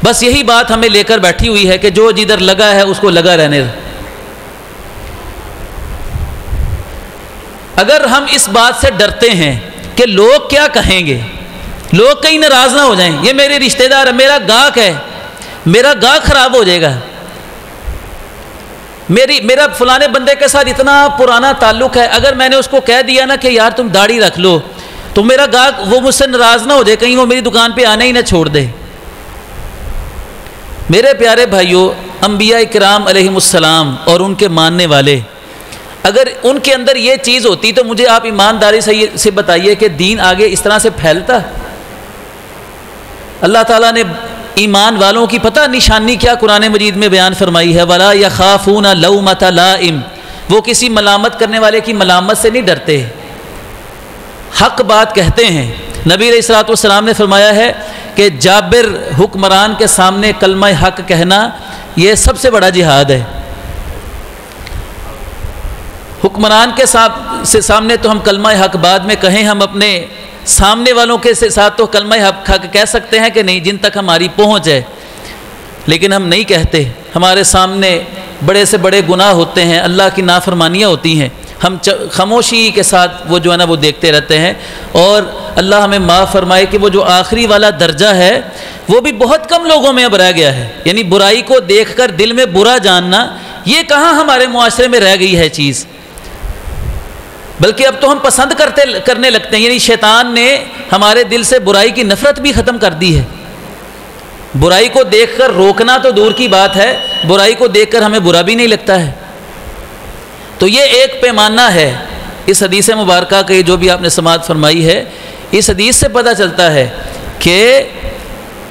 Speaker 2: بس یہی بات ہمیں لے کر بیٹھی ہوئی ہے کہ جو جدھر لگا ہے اس کو لگا رہنے دیں۔ اگر ہم اس بات سے ڈرتے ہیں کہ لوگ کیا کہیں گے، لوگ کہیں ناراض نہ ہو جائیں، یہ میرے رشتہ دار ہے، میرا گاہک ہے، میرا گاہک خراب ہو جائے گا، میرا فلانے بندے کے ساتھ اتنا پرانا تعلق ہے، اگر میں نے اس کو کہہ دیا نا کہ یار تم داڑھی رکھ لو، تو میرا گاہک وہ مجھ سے ناراض نہ ہو جائے، کہیں وہ میری دکان پہ آنا ہی نہ چھوڑ دے۔ میرے پیارے بھائیوں، انبیاء کرام علیہم السلام اور ان کے ماننے والے، اگر ان کے اندر یہ چیز ہوتی تو مجھے آپ ایمانداری سے بتائیے کہ دین آگے اس طرح سے پھیلتا؟ اللہ تعالیٰ نے ایمان والوں کی پتہ نشانی کیا قرآن مجید میں بیان فرمائی ہے، وَلَا يَخَافُونَ لَوْمَةَ لَائِمٍ، وہ کسی ملامت کرنے والے کی ملامت سے نہیں ڈرتے، حق بات کہتے ہیں۔ نبی علیہ الصلوۃ والسلام نے فرمایا ہے کہ جابر حکمران کے سامنے کلمہ حق کہنا یہ سب سے بڑا جہاد ہے۔ حکمران کے سامنے تو ہم کلمہ حق بعد میں کہیں، ہم اپنے سامنے والوں کے ساتھ تو کلمہ حق کہہ سکتے ہیں کہ نہیں، جن تک ہماری پہنچ ہے، لیکن ہم نہیں کہتے۔ ہمارے سامنے بڑے سے بڑے گناہ ہوتے ہیں، اللہ کی نافرمانیاں ہوتی ہیں، ہم خاموشی کے ساتھ وہ جو ہے نا وہ دیکھتے رہتے ہیں، اور اللہ ہمیں معاف فرمائے کہ وہ جو آخری والا درجہ ہے وہ بھی بہت کم لوگوں میں اب رہ گیا ہے، یعنی برائی کو دیکھ کر دل میں برا جاننا، یہ کہاں ہمارے معاشرے میں رہ گئی ہے چیز، بلکہ اب تو ہم پسند کرنے لگتے ہیں، یعنی شیطان نے ہمارے دل سے برائی کی نفرت بھی ختم کر دی ہے۔ برائی کو دیکھ کر روکنا تو دور کی بات ہے، برائی کو دیکھ کر ہمیں برا بھی نہیں لگتا ہے۔ تو یہ ایک پیمانہ ہے اس حدیث مبارکہ کے، جو بھی آپ نے سماعت فرمائی ہے، اس حدیث سے پتہ چلتا ہے کہ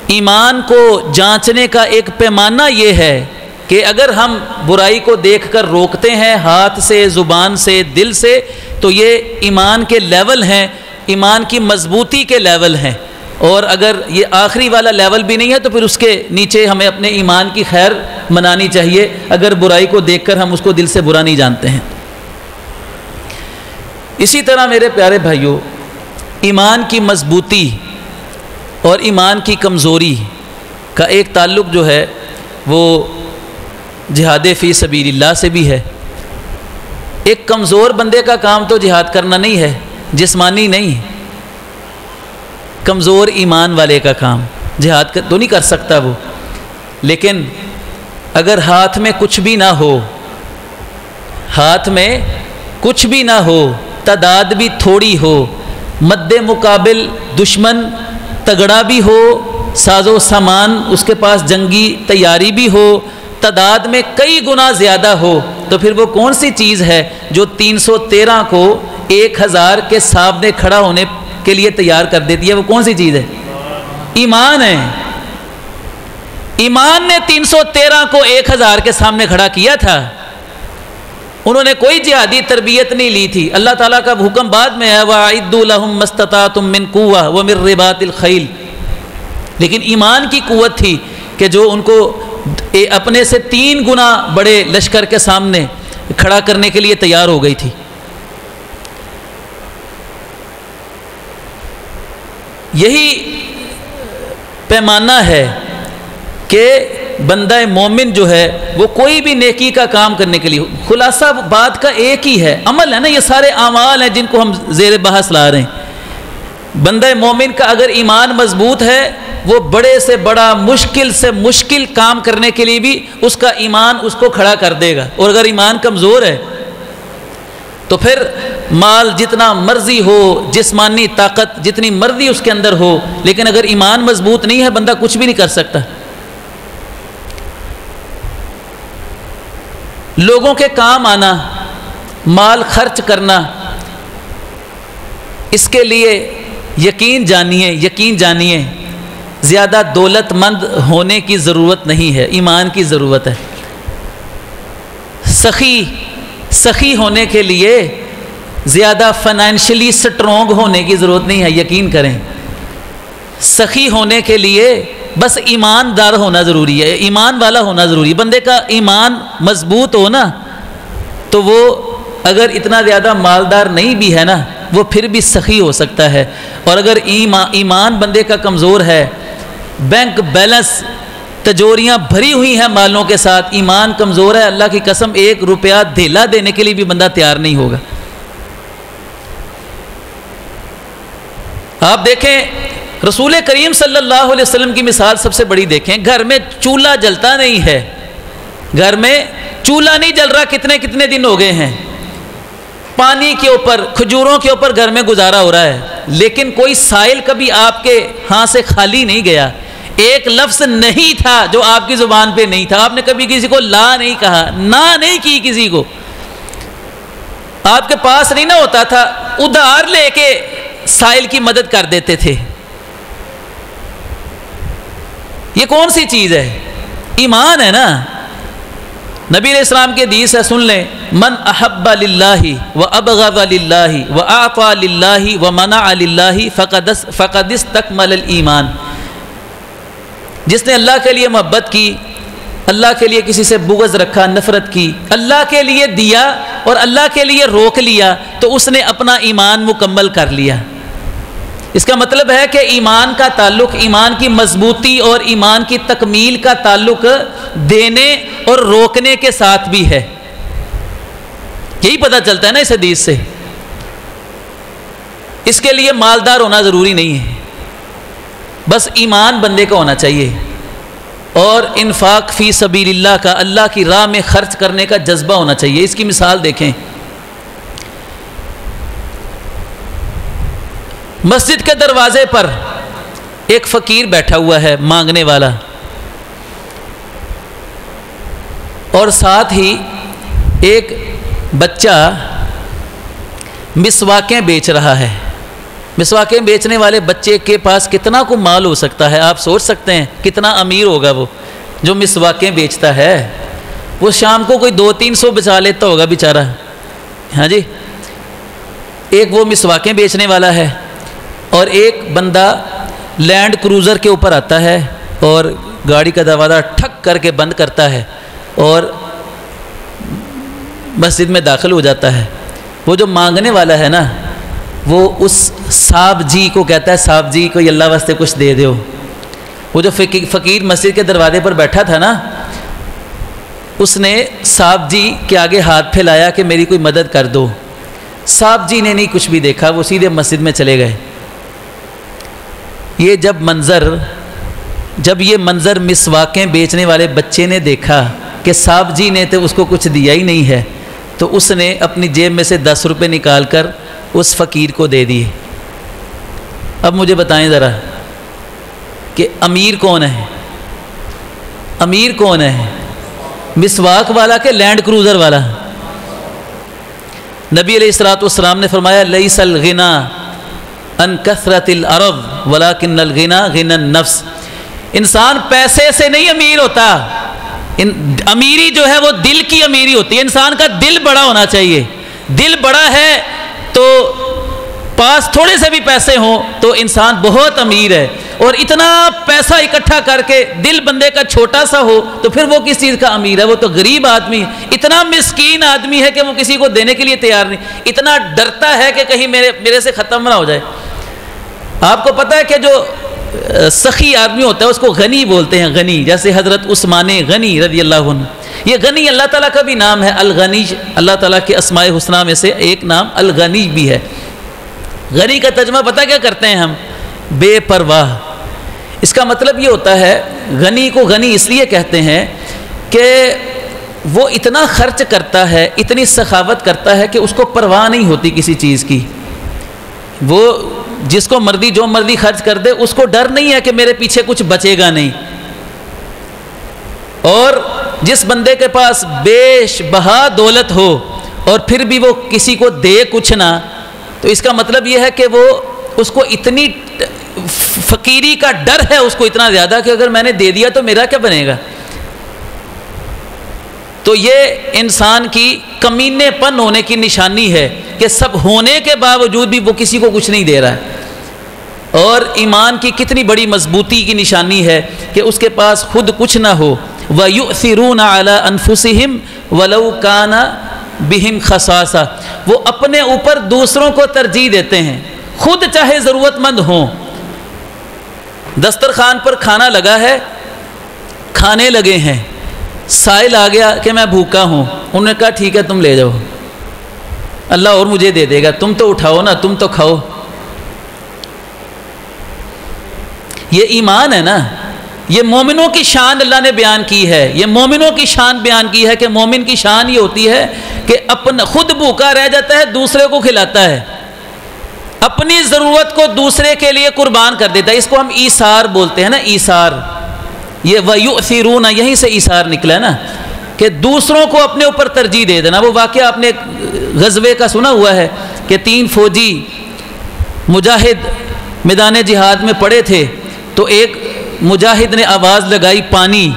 Speaker 2: ایمان کو جانچنے کا ایک پیمانہ یہ ہے کہ اگر ہم برائی کو دیکھ کر روکتے ہیں ہاتھ سے، زبان سے، دل سے، تو یہ ایمان کے لیول ہیں، ایمان کی مضبوطی کے لیول ہیں، اور اگر یہ آخری والا لیول بھی نہیں ہے تو پھر اس کے نیچے ہمیں اپنے ایمان کی خیر منانی چاہیے، اگر برائی کو دیکھ کر ہم اس کو دل سے برا نہیں جانتے ہیں۔ اسی طرح میرے پیارے بھائیوں، ایمان کی مضبوطی اور ایمان کی کمزوری کا ایک تعلق جو ہے وہ جہاد فی سبیل اللہ سے بھی ہے۔ ایک کمزور بندے کا کام تو جہاد کرنا نہیں ہے، جسمانی نہیں، کمزور ایمان والے کا کام جہاد تو نہیں کر سکتا وہ، لیکن اگر ہاتھ میں کچھ بھی نہ ہو، ہاتھ میں کچھ بھی نہ ہو، تعداد بھی تھوڑی ہو، مد مقابل دشمن تگڑا بھی ہو، ساز و سامان اس کے پاس جنگی تیاری بھی ہو، تعداد میں کئی گنا زیادہ ہو، تو پھر وہ کون سی چیز ہے جو 313 کو 1000 کے سامنے کھڑا ہونے کے لیے تیار کر دیتی ہے؟ وہ کون سی چیز ہے؟ ایمان ہے۔ ایمان نے 313 کو 1000 کے سامنے کھڑا کیا تھا، انہوں نے کوئی جہادی تربیت نہیں لی تھی۔ اللہ تعالیٰ کا حکم بعد میں ہے وَأَعِدُّوا لَهُم مَّا اسْتَطَعْتُم مِّن قُوَّةٍ وَمِن رِّبَاطِ الْخَيْلِ، لیکن ایمان کی قوت تھی کہ جو ان کو اپنے سے 3 گنا بڑے لشکر کے سامنے کھڑا کرنے کے لیے تیار ہو گئی تھی۔ یہی پیمانہ ہے کہ بندہ مومن جو ہے وہ کوئی بھی نیکی کا کام کرنے کے لیے، خلاصہ بات کا ایک ہی ہے، عمل ہے نا، یہ سارے اعمال ہیں جن کو ہم زیر بحث لا رہے ہیں۔ بندہ مومن کا اگر ایمان مضبوط ہے، وہ بڑے سے بڑا مشکل سے مشکل کام کرنے کے لیے بھی اس کا ایمان اس کو کھڑا کر دے گا، اور اگر ایمان کمزور ہے تو پھر مال جتنا مرضی ہو، جسمانی طاقت جتنی مرضی اس کے اندر ہو، لیکن اگر ایمان مضبوط نہیں ہے بندہ کچھ بھی نہیں کر سکتا۔ لوگوں کے کام آنا، مال خرچ کرنا، اس کے لیے یقین جانیے زیادہ دولت مند ہونے کی ضرورت نہیں ہے، ایمان کی ضرورت ہے۔ سخی ہونے کے لیے زیادہ فائنینشلی سٹرونگ ہونے کی ضرورت نہیں ہے، یقین کریں۔ سخی ہونے کے لیے بس ایماندار ہونا ضروری ہے، ایمان والا ہونا ضروری ہے۔ بندے کا ایمان مضبوط ہو نا تو وہ اگر اتنا زیادہ مالدار نہیں بھی ہے نا وہ پھر بھی سخی ہو سکتا ہے، اور اگر ایمان بندے کا کمزور ہے، بینک بیلنس تجوریاں بھری ہوئی ہیں مالوں کے ساتھ، ایمان کمزور ہے، اللہ کی قسم 1 روپیہ دھیلا دینے کے لیے بھی بندہ تیار نہیں ہوگا۔ آپ دیکھیں رسول کریم صلی اللہ علیہ وسلم کی مثال سب سے بڑی دیکھیں، گھر میں چولہا جلتا نہیں ہے، گھر میں چولہا نہیں جل رہا، کتنے دن ہو گئے ہیں، پانی کے اوپر کھجوروں کے اوپر گھر میں گزارا ہو رہا ہے، لیکن کوئی سائل کبھی آپ کے ہاں سے خالی نہیں گیا، ایک لفظ نہیں تھا جو آپ کی زبان پہ نہیں تھا، آپ نے کبھی کسی کو لا نہیں کہا، نہ نہیں کی کسی کو، آپ کے پاس نہیں نہ ہوتا تھا، ادھار لے کے سائل کی مدد کر دیتے تھے۔ یہ کون سی چیز ہے؟ ایمان ہے نا۔ نبی علیہ السلام کی حدیث ہے، سن لیں، من احب للہ و ابغض للہ و اعطى للہ و منع للہ فقد استکمل الایمان۔ جس نے اللہ کے لیے محبت کی، اللہ کے لیے کسی سے بغض رکھا، نفرت کی، اللہ کے لیے دیا اور اللہ کے لیے روک لیا، تو اس نے اپنا ایمان مکمل کر لیا۔ اس کا مطلب ہے کہ ایمان کا تعلق، ایمان کی مضبوطی اور ایمان کی تکمیل کا تعلق دینے اور روکنے کے ساتھ بھی ہے۔ یہی پتہ چلتا ہے نا اس حدیث سے۔ اس کے لیے مالدار ہونا ضروری نہیں ہے، بس ایمان بندے کا ہونا چاہیے، اور انفاق فی سبیل اللہ کا، اللہ کی راہ میں خرچ کرنے کا جذبہ ہونا چاہیے۔ اس کی مثال دیکھیں، مسجد کے دروازے پر ایک فقیر بیٹھا ہوا ہے، مانگنے والا، اور ساتھ ہی ایک بچہ مسواکیں بیچ رہا ہے۔ مسواکیں بیچنے والے بچے کے پاس کتنا کو مال ہو سکتا ہے؟ آپ سوچ سکتے ہیں کتنا امیر ہوگا وہ جو مسواکیں بیچتا ہے۔ وہ شام کو کوئی 200-300 بچا لیتا ہوگا بیچارہ۔ ہاں جی، ایک وہ مسواکیں بیچنے والا ہے، اور ایک بندہ لینڈ کروزر کے اوپر آتا ہے اور گاڑی کا دروازہ ٹھک کر کے بند کرتا ہے اور مسجد میں داخل ہو جاتا ہے۔ وہ جو مانگنے والا ہے نا، وہ اس صاحب جی کو کہتا ہے، صاحب جی کوئی اللہ واسطے کچھ دے دو۔ وہ جو فقیر مسجد کے دروازے پر بیٹھا تھا نا، اس نے صاحب جی کے آگے ہاتھ پھیلایا کہ میری کوئی مدد کر دو۔ صاحب جی نے نہیں کچھ بھی دیکھا، وہ سیدھے مسجد میں چلے گئے۔ جب یہ منظر مسواکیں بیچنے والے بچے نے دیکھا کہ صاحب جی نے تو اس کو کچھ دیا ہی نہیں ہے، تو اس نے اپنی جیب میں سے 10 روپے نکال کر اس فقیر کو دے دیے۔ اب مجھے بتائیں ذرا کہ امیر کون ہے؟ امیر کون ہے؟ مسواک والا کہ لینڈ کروزر والا؟ نبی علیہ الصلوۃ والسلام نے فرمایا، لیس الغنا ان کثرت الارض ولکن الغنا غنى النفس۔ انسان پیسے سے نہیں امیر ہوتا، امیری جو ہے وہ دل کی امیری ہوتی ہے۔ انسان کا دل بڑا ہونا چاہیے۔ دل بڑا ہے تو پاس تھوڑے سے بھی پیسے ہوں تو انسان بہت امیر ہے، اور اتنا پیسہ اکٹھا کر کے دل بندے کا چھوٹا سا ہو تو پھر وہ کس چیز کا امیر ہے؟ وہ تو غریب آدمی، اتنا مسکین آدمی ہے کہ وہ کسی کو دینے کے لیے تیار نہیں، اتنا ڈرتا ہے کہ کہیں میرے سے ختم نہ ہو جائے۔ آپ کو پتہ ہے کہ جو سخی آدمی ہوتا ہے اس کو غنی بولتے ہیں، غنی، جیسے حضرت عثمان غنی رضی اللہ عنہ۔ یہ غنی اللہ تعالیٰ کا بھی نام ہے، الغنی اللہ تعالیٰ کے اسماء الحسنی میں سے ایک نام الغنی بھی ہے۔ غنی کا ترجمہ پتہ کیا کرتے ہیں ہم؟ بے پرواہ۔ اس کا مطلب یہ ہوتا ہے، غنی کو غنی اس لیے کہتے ہیں کہ وہ اتنا خرچ کرتا ہے، اتنی سخاوت کرتا ہے کہ اس کو پرواہ نہیں ہوتی کسی چیز کی۔ وہ جس کو مرضی جو مرضی خرچ کر دے، اس کو ڈر نہیں ہے کہ میرے پیچھے کچھ بچے گا نہیں۔ اور جس بندے کے پاس بیش بہا دولت ہو اور پھر بھی وہ کسی کو دے کچھ نہ، تو اس کا مطلب یہ ہے کہ وہ اس کو اتنی فقیری کا ڈر ہے اس کو اتنا زیادہ کہ اگر میں نے دے دیا تو میرا کیا بنے گا۔ تو یہ انسان کی کمینے پن ہونے کی نشانی ہے کہ سب ہونے کے باوجود بھی وہ کسی کو کچھ نہیں دے رہا ہے، اور ایمان کی کتنی بڑی مضبوطی کی نشانی ہے کہ اس کے پاس خود کچھ نہ ہو۔ وَيُؤْثِرُونَ عَلَىٰ أَنفُسِهِمْ وَلَوْ كَانَ بِهِمْ خَصَاصَةٌ، وہ اپنے اوپر دوسروں کو ترجیح دیتے ہیں، خود چاہے ضرورت مند ہوں۔ دسترخوان پر کھانا لگا ہے، کھانے لگے ہیں، سائل آ گیا کہ میں بھوکا ہوں، انہوں نے کہا ٹھیک ہے تم لے جاؤ، اللہ اور مجھے دے دے گا، تم تو اٹھاؤ نا، تم تو کھاؤ۔ یہ ایمان ہے نا، یہ مومنوں کی شان اللہ نے بیان کی ہے، یہ مومنوں کی شان بیان کی ہے کہ مومن کی شان یہ ہوتی ہے کہ اپنا خود بھوکا رہ جاتا ہے، دوسرے کو کھلاتا ہے، اپنی ضرورت کو دوسرے کے لیے قربان کر دیتا ہے۔ اس کو ہم ایثار بولتے ہیں نا، ایثار، یہ وَيُؤْثِرُونَ یہیں سے ایثار نکلا ہے نا، کہ دوسروں کو اپنے اوپر ترجیح دے دینا۔ وہ واقعہ آپ نے غزوے کا سنا ہوا ہے کہ 3 فوجی مجاہد میدان جہاد میں پڑے تھے، تو ایک مجاہد نے آواز لگائی پانی،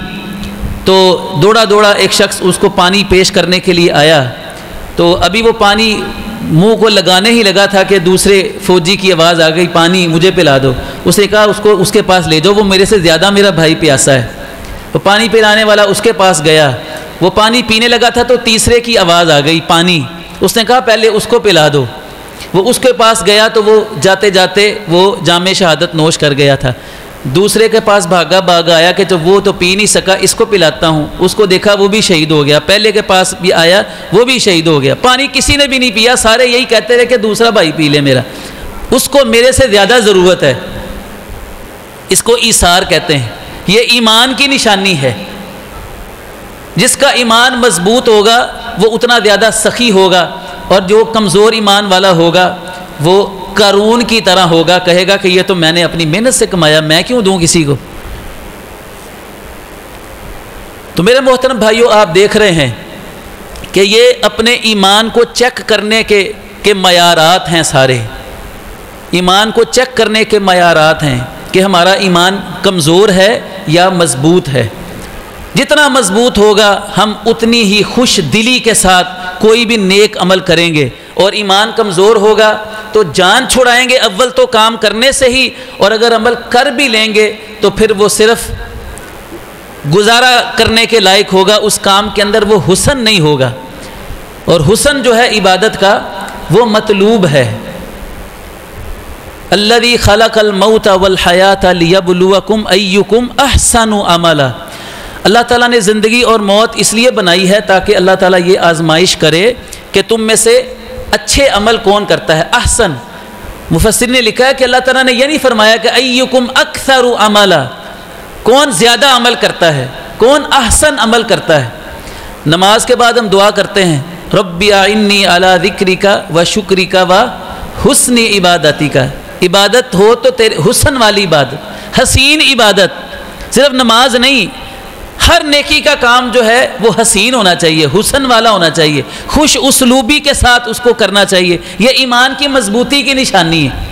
Speaker 2: تو دوڑا دوڑا ایک شخص اس کو پانی پیش کرنے کے لیے آیا، تو ابھی وہ پانی منہ کو لگانے ہی لگا تھا کہ دوسرے فوجی کی آواز آ گئی پانی مجھے پلا دو۔ اس نے کہا اس کو اس کے پاس لے جاؤ، وہ میرے سے زیادہ میرا بھائی پیاسا ہے۔ وہ پانی پلانے والا اس کے پاس گیا، وہ پانی پینے لگا تھا تو تیسرے کی آواز آ گئی پانی، اس نے کہا پہلے اس کو پلا دو۔ وہ اس کے پاس گیا تو وہ جاتے جاتے وہ جام شہادت نوش کر گیا تھا۔ دوسرے کے پاس بھاگا آیا کہ وہ تو پی نہیں سکا، اس کو پلاتا ہوں، اس کو دیکھا وہ بھی شہید ہو گیا۔ پہلے کے پاس بھی آیا وہ بھی شہید ہو گیا، پانی کسی نے بھی نہیں پیا، سارے یہی کہتے رہے کہ دوسرا بھائی پی لے میرا، اس کو میرے سے زیادہ ضرورت ہے۔ اس کو ایثار کہتے ہیں، یہ ایمان کی نشانی ہے۔ جس کا ایمان مضبوط ہوگا وہ اتنا زیادہ سخی ہوگا، اور جو کمزور ایمان والا ہوگا وہ قارون کی طرح ہوگا، کہے گا کہ یہ تو میں نے اپنی محنت سے کمایا، میں کیوں دوں کسی کو۔ تو میرے محترم بھائیوں، آپ دیکھ رہے ہیں کہ یہ اپنے ایمان کو چیک کرنے کے معیارات ہیں، سارے ایمان کو چیک کرنے کے معیارات ہیں کہ ہمارا ایمان کمزور ہے یا مضبوط ہے۔ جتنا مضبوط ہوگا ہم اتنی ہی خوش دلی کے ساتھ کوئی بھی نیک عمل کریں گے، اور ایمان کمزور ہوگا تو جان چھڑائیں گے اول تو کام کرنے سے ہی، اور اگر عمل کر بھی لیں گے تو پھر وہ صرف گزارا کرنے کے لائق ہوگا، اس کام کے اندر وہ حسن نہیں ہوگا، اور حسن جو ہے عبادت کا وہ مطلوب ہے۔ الذی خلق الموت والحیات لیبلوکم ایکم احسن عملا، اللہ تعالیٰ نے زندگی اور موت اس لیے بنائی ہے تاکہ اللہ تعالیٰ یہ آزمائش کرے کہ تم میں سے اچھے عمل کون کرتا ہے۔ احسن، مفسر نے لکھا ہے کہ اللہ تعالیٰ نے یہ نہیں فرمایا کہ ایکم اکثر عملا، کون زیادہ عمل کرتا ہے، کون احسن عمل کرتا ہے۔ نماز کے بعد ہم دعا کرتے ہیں ربی اعنی علی ذکرک و شکرک و حسن عبادتک، عبادت ہو تو تیرے حسن والی عبادت، حسین عبادت، صرف نماز نہیں، ہر نیکی کا کام جو ہے وہ حسین ہونا چاہیے، حسن والا ہونا چاہیے، خوش اسلوبی کے ساتھ اس کو کرنا چاہیے۔ یہ ایمان کی مضبوطی کی نشانی ہے۔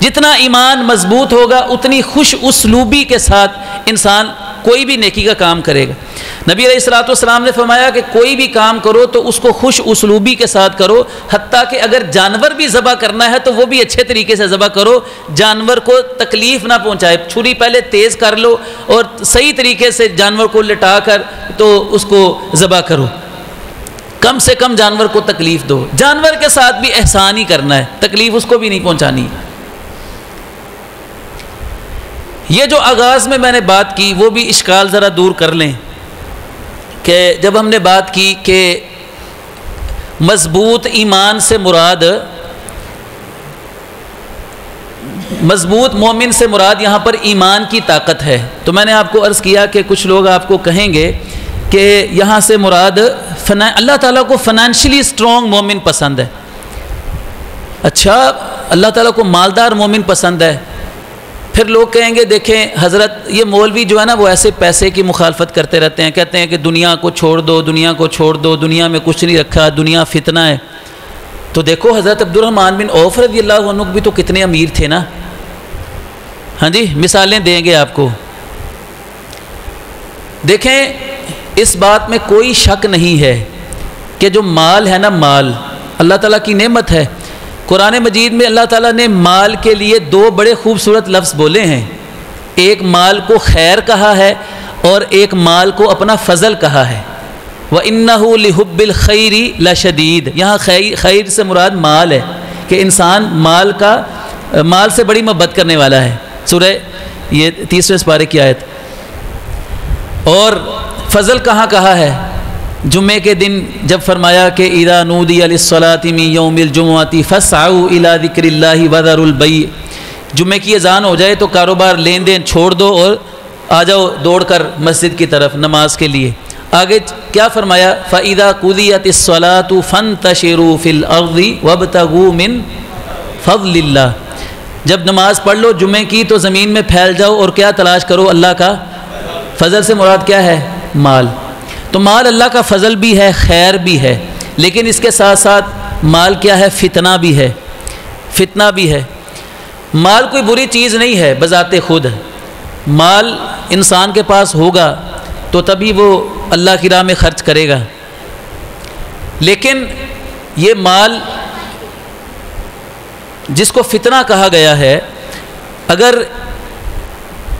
Speaker 2: جتنا ایمان مضبوط ہوگا اتنی خوش اسلوبی کے ساتھ انسان کوئی بھی نیکی کا کام کرے گا۔ نبی علیہ الصلوۃ والسلام نے فرمایا کہ کوئی بھی کام کرو تو اس کو خوش اسلوبی کے ساتھ کرو، حتیٰ کہ اگر جانور بھی ذبح کرنا ہے تو وہ بھی اچھے طریقے سے ذبح کرو، جانور کو تکلیف نہ پہنچائے، چھری پہلے تیز کر لو اور صحیح طریقے سے جانور کو لٹا کر تو اس کو ذبح کرو، کم سے کم جانور کو تکلیف دو، جانور کے ساتھ بھی احسان ہی کرنا ہے، تکلیف اس کو بھی نہیں پہنچانی۔ یہ جو آغاز میں نے بات کی وہ بھی اشکال ذرا دور کر لیں کہ جب ہم نے بات کی کہ مضبوط ایمان سے مراد، مضبوط مومن سے مراد یہاں پر ایمان کی طاقت ہے، تو میں نے آپ کو عرض کیا کہ کچھ لوگ آپ کو کہیں گے کہ یہاں سے مراد اللہ تعالیٰ کو فنانشلی سٹرونگ مومن پسند ہے۔ اچھا، اللہ تعالیٰ کو مالدار مومن پسند ہے، پھر لوگ کہیں گے دیکھیں حضرت یہ مولوی جو ہے نا وہ ایسے پیسے کی مخالفت کرتے رہتے ہیں، کہتے ہیں کہ دنیا کو چھوڑ دو، دنیا کو چھوڑ دو، دنیا میں کچھ نہیں رکھا، دنیا فتنہ ہے۔ تو دیکھو حضرت عبد الرحمن بن عوف رضی اللہ عنہ بھی تو کتنے امیر تھے نا، ہاں جی، مثالیں دیں گے آپ کو۔ دیکھیں اس بات میں کوئی شک نہیں ہے کہ جو مال ہے نا، مال اللہ تعالیٰ کی نعمت ہے۔ قرآن مجید میں اللہ تعالیٰ نے مال کے لیے دو بڑے خوبصورت لفظ بولے ہیں، ایک مال کو خیر کہا ہے اور ایک مال کو اپنا فضل کہا ہے۔ وَإِنَّهُ لِحُبِّ الْخَيْرِ لَشَدِيدٌ، یہاں خیر سے مراد مال ہے کہ انسان مال سے بڑی محبت کرنے والا ہے، سورہ یہ 30ویں سپارے کی آیت۔ اور فضل کہاں کہا ہے؟ جمعے کے دن جب فرمایا کہ اذا نودی للصلاۃ من یوم الجمعۃ فاسعوا الی ذکر اللہ وذروا البیع، جمعے کی اذان ہو جائے تو کاروبار لین دین چھوڑ دو اور آ جاؤ دوڑ کر مسجد کی طرف نماز کے لیے۔ آگے کیا فرمایا؟ فاذا قضیت الصلاۃ فانتشروا فی الارض وابتغوا من فضل اللہ، جب نماز پڑھ لو جمعے کی تو زمین میں پھیل جاؤ اور کیا تلاش کرو؟ اللہ کا فضل سے مراد کیا ہے؟ مال۔ تو مال اللہ کا فضل بھی ہے، خیر بھی ہے، لیکن اس کے ساتھ ساتھ مال کیا ہے؟ فتنہ بھی ہے، فتنہ بھی ہے۔ مال کوئی بری چیز نہیں ہے بذات خود، مال انسان کے پاس ہوگا تو تبھی وہ اللہ کی راہ میں خرچ کرے گا، لیکن یہ مال جس کو فتنہ کہا گیا ہے، اگر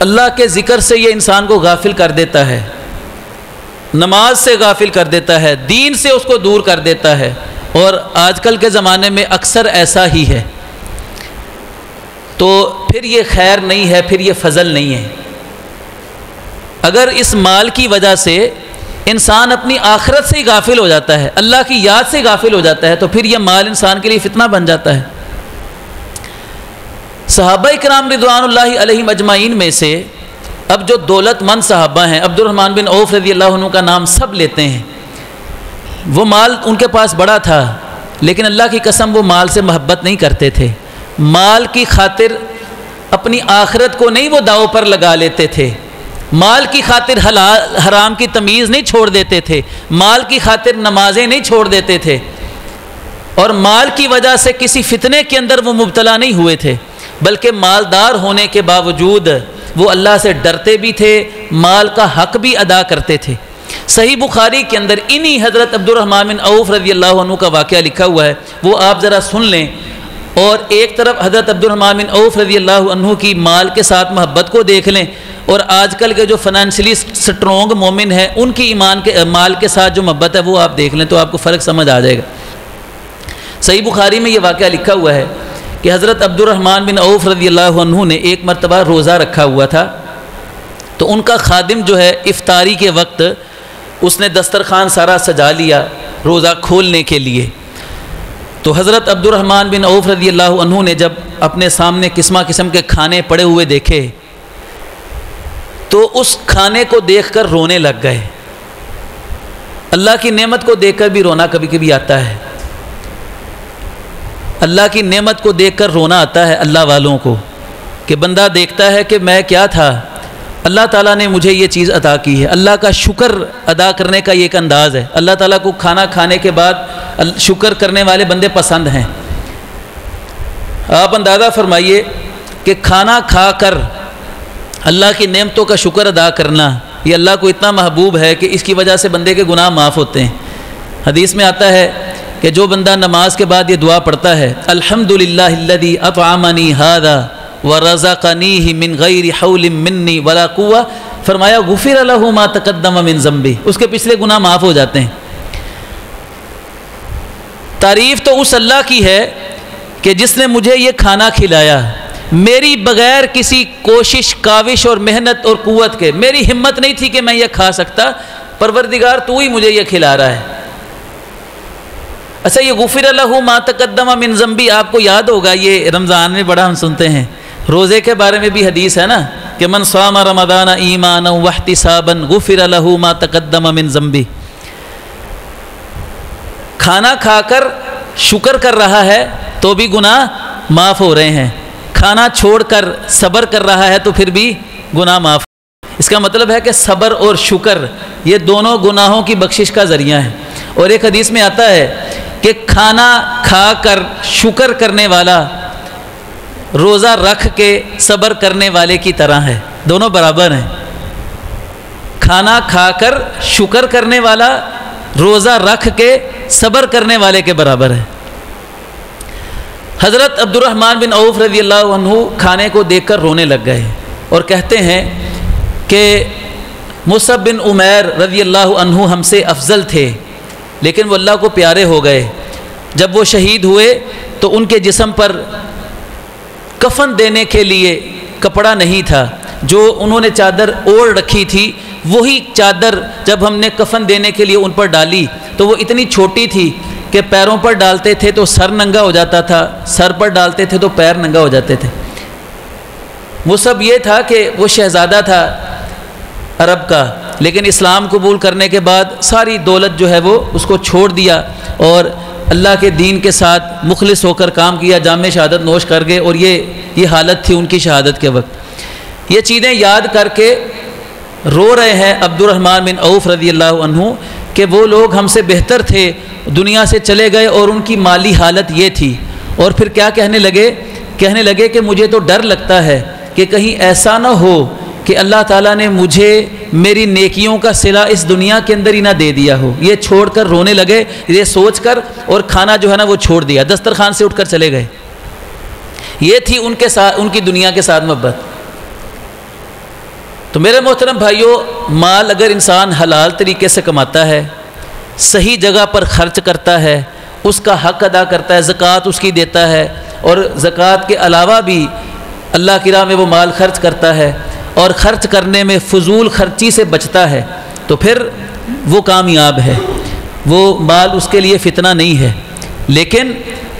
Speaker 2: اللہ کے ذکر سے یہ انسان کو غافل کر دیتا ہے، نماز سے غافل کر دیتا ہے، دین سے اس کو دور کر دیتا ہے، اور آج کل کے زمانے میں اکثر ایسا ہی ہے، تو پھر یہ خیر نہیں ہے، پھر یہ فضل نہیں ہے۔ اگر اس مال کی وجہ سے انسان اپنی آخرت سے ہی غافل ہو جاتا ہے، اللہ کی یاد سے غافل ہو جاتا ہے، تو پھر یہ مال انسان کے لیے فتنہ بن جاتا ہے۔ صحابہ اکرام رضوان اللہ علیہم اجمعین میں سے اب جو دولت مند صحابہ ہیں، عبد الرحمن بن عوف رضی اللہ عنہ کا نام سب لیتے ہیں، وہ مال ان کے پاس بڑا تھا، لیکن اللہ کی قسم وہ مال سے محبت نہیں کرتے تھے، مال کی خاطر اپنی آخرت کو نہیں وہ داؤ پر لگا لیتے تھے، مال کی خاطر حلال حرام کی تمیز نہیں چھوڑ دیتے تھے، مال کی خاطر نمازیں نہیں چھوڑ دیتے تھے، اور مال کی وجہ سے کسی فتنے کے اندر وہ مبتلا نہیں ہوئے تھے، بلکہ مالدار ہونے کے باوجود وہ اللہ سے ڈرتے بھی تھے، مال کا حق بھی ادا کرتے تھے۔ صحیح بخاری کے اندر انہی حضرت عبد الرحمن بن عوف رضی اللہ عنہ کا واقعہ لکھا ہوا ہے، وہ آپ ذرا سن لیں، اور ایک طرف حضرت عبد الرحمن بن عوف رضی اللہ عنہ کی مال کے ساتھ محبت کو دیکھ لیں، اور آج کل کے جو فنانشلی سٹرونگ مومن ہیں ان کی مال کے ساتھ جو محبت ہے وہ آپ دیکھ لیں تو آپ کو فرق سمجھ آ جائے گا۔ صحیح بخاری میں یہ واقعہ لکھا ہوا ہے کہ حضرت عبد الرحمن بن عوف رضی اللہ عنہ نے ایک مرتبہ روزہ رکھا ہوا تھا، تو ان کا خادم جو ہے افطاری کے وقت اس نے دسترخوان سارا سجا لیا روزہ کھولنے کے لیے، تو حضرت عبد الرحمن بن عوف رضی اللہ عنہ نے جب اپنے سامنے قسمہ قسم کے کھانے پڑے ہوئے دیکھے تو اس کھانے کو دیکھ کر رونے لگ گئے۔ اللہ کی نعمت کو دیکھ کر بھی رونا کبھی کبھی آتا ہے، اللہ کی نعمت کو دیکھ کر رونا آتا ہے اللہ والوں کو، کہ بندہ دیکھتا ہے کہ میں کیا تھا، اللہ تعالیٰ نے مجھے یہ چیز عطا کی ہے۔ اللہ کا شکر ادا کرنے کا یہ ایک انداز ہے، اللہ تعالیٰ کو کھانا کھانے کے بعد شکر کرنے والے بندے پسند ہیں۔ آپ اندازہ فرمائیے کہ کھانا کھا کر اللہ کی نعمتوں کا شکر ادا کرنا یہ اللہ کو اتنا محبوب ہے کہ اس کی وجہ سے بندے کے گناہ معاف ہوتے ہیں۔ حدیث میں آتا ہے کہ جو بندہ نماز کے بعد یہ دعا پڑھتا ہے، الحمدللہ الذی اطعمنی ھذا ورزقنیہ من غیر حول منی ولا قوہ، فرمایا غفر لہ ما تقدم من ذنبہ، اس کے پچھلے گناہ معاف ہو جاتے ہیں۔ تعریف تو اس اللہ کی ہے کہ جس نے مجھے یہ کھانا کھلایا، میری بغیر کسی کوشش کاوش اور محنت اور قوت کے، میری ہمت نہیں تھی کہ میں یہ کھا سکتا، پروردگار تو ہی مجھے یہ کھلا رہا ہے۔ اچھا، یہ غفر لہ ما تقدم من ذنبی آپ کو یاد ہوگا، یہ رمضان میں بڑا ہم سنتے ہیں، روزے کے بارے میں بھی حدیث ہے نا کہ من صام رمضان ایمانا واحتسابا غفر لہ ما تقدم من ذنبی۔ کھانا کھا کر شکر کر رہا ہے تو بھی گناہ معاف ہو رہے ہیں، کھانا چھوڑ کر صبر کر رہا ہے تو پھر بھی گناہ معاف۔ اس کا مطلب ہے کہ صبر اور شکر یہ دونوں گناہوں کی بخشش کا ذریعہ ہیں۔ اور ایک حدیث میں آتا ہے کہ کھانا کھا کر شکر کرنے والا روزہ رکھ کے صبر کرنے والے کی طرح ہے، دونوں برابر ہیں۔ کھانا کھا کر شکر کرنے والا روزہ رکھ کے صبر کرنے والے کے برابر ہے۔ حضرت عبد الرحمن بن عوف رضی اللہ عنہ کھانے کو دیکھ کر رونے لگ گئے اور کہتے ہیں کہ مصعب بن عمیر رضی اللہ عنہ ہم سے افضل تھے، لیکن وہ اللہ کو پیارے ہو گئے۔ جب وہ شہید ہوئے تو ان کے جسم پر کفن دینے کے لیے کپڑا نہیں تھا، جو انہوں نے چادر اوڑھ رکھی تھی وہی چادر جب ہم نے کفن دینے کے لیے ان پر ڈالی تو وہ اتنی چھوٹی تھی کہ پیروں پر ڈالتے تھے تو سر ننگا ہو جاتا تھا، سر پر ڈالتے تھے تو پیر ننگا ہو جاتے تھے۔ وہ سب یہ تھا کہ وہ شہزادہ تھا عرب کا، لیکن اسلام قبول کرنے کے بعد ساری دولت جو ہے وہ اس کو چھوڑ دیا اور اللہ کے دین کے ساتھ مخلص ہو کر کام کیا، جام شہادت نوش کر گئے، اور یہ حالت تھی ان کی شہادت کے وقت۔ یہ چیزیں یاد کر کے رو رہے ہیں عبد الرحمن بن عوف رضی اللہ عنہ کہ وہ لوگ ہم سے بہتر تھے، دنیا سے چلے گئے اور ان کی مالی حالت یہ تھی۔ اور پھر کیا کہنے لگے کہ مجھے تو ڈر لگتا ہے کہ کہیں ایسا نہ ہو کہ اللہ تعالیٰ نے مجھے میری نیکیوں کا صلہ اس دنیا کے اندر ہی نہ دے دیا ہو۔ یہ چھوڑ کر رونے لگے، یہ سوچ کر، اور کھانا جو ہے نا وہ چھوڑ دیا، دسترخوان سے اٹھ کر چلے گئے۔ یہ تھی ان کے ساتھ، ان کی دنیا کے ساتھ محبت۔ تو میرے محترم بھائیوں، مال اگر انسان حلال طریقے سے کماتا ہے، صحیح جگہ پر خرچ کرتا ہے، اس کا حق ادا کرتا ہے، زکوٰۃ اس کی دیتا ہے، اور زکوٰۃ کے علاوہ بھی اللہ کی راہ میں وہ مال خرچ کرتا ہے اور خرچ کرنے میں فضول خرچی سے بچتا ہے، تو پھر وہ کامیاب ہے، وہ مال اس کے لیے فتنہ نہیں ہے۔ لیکن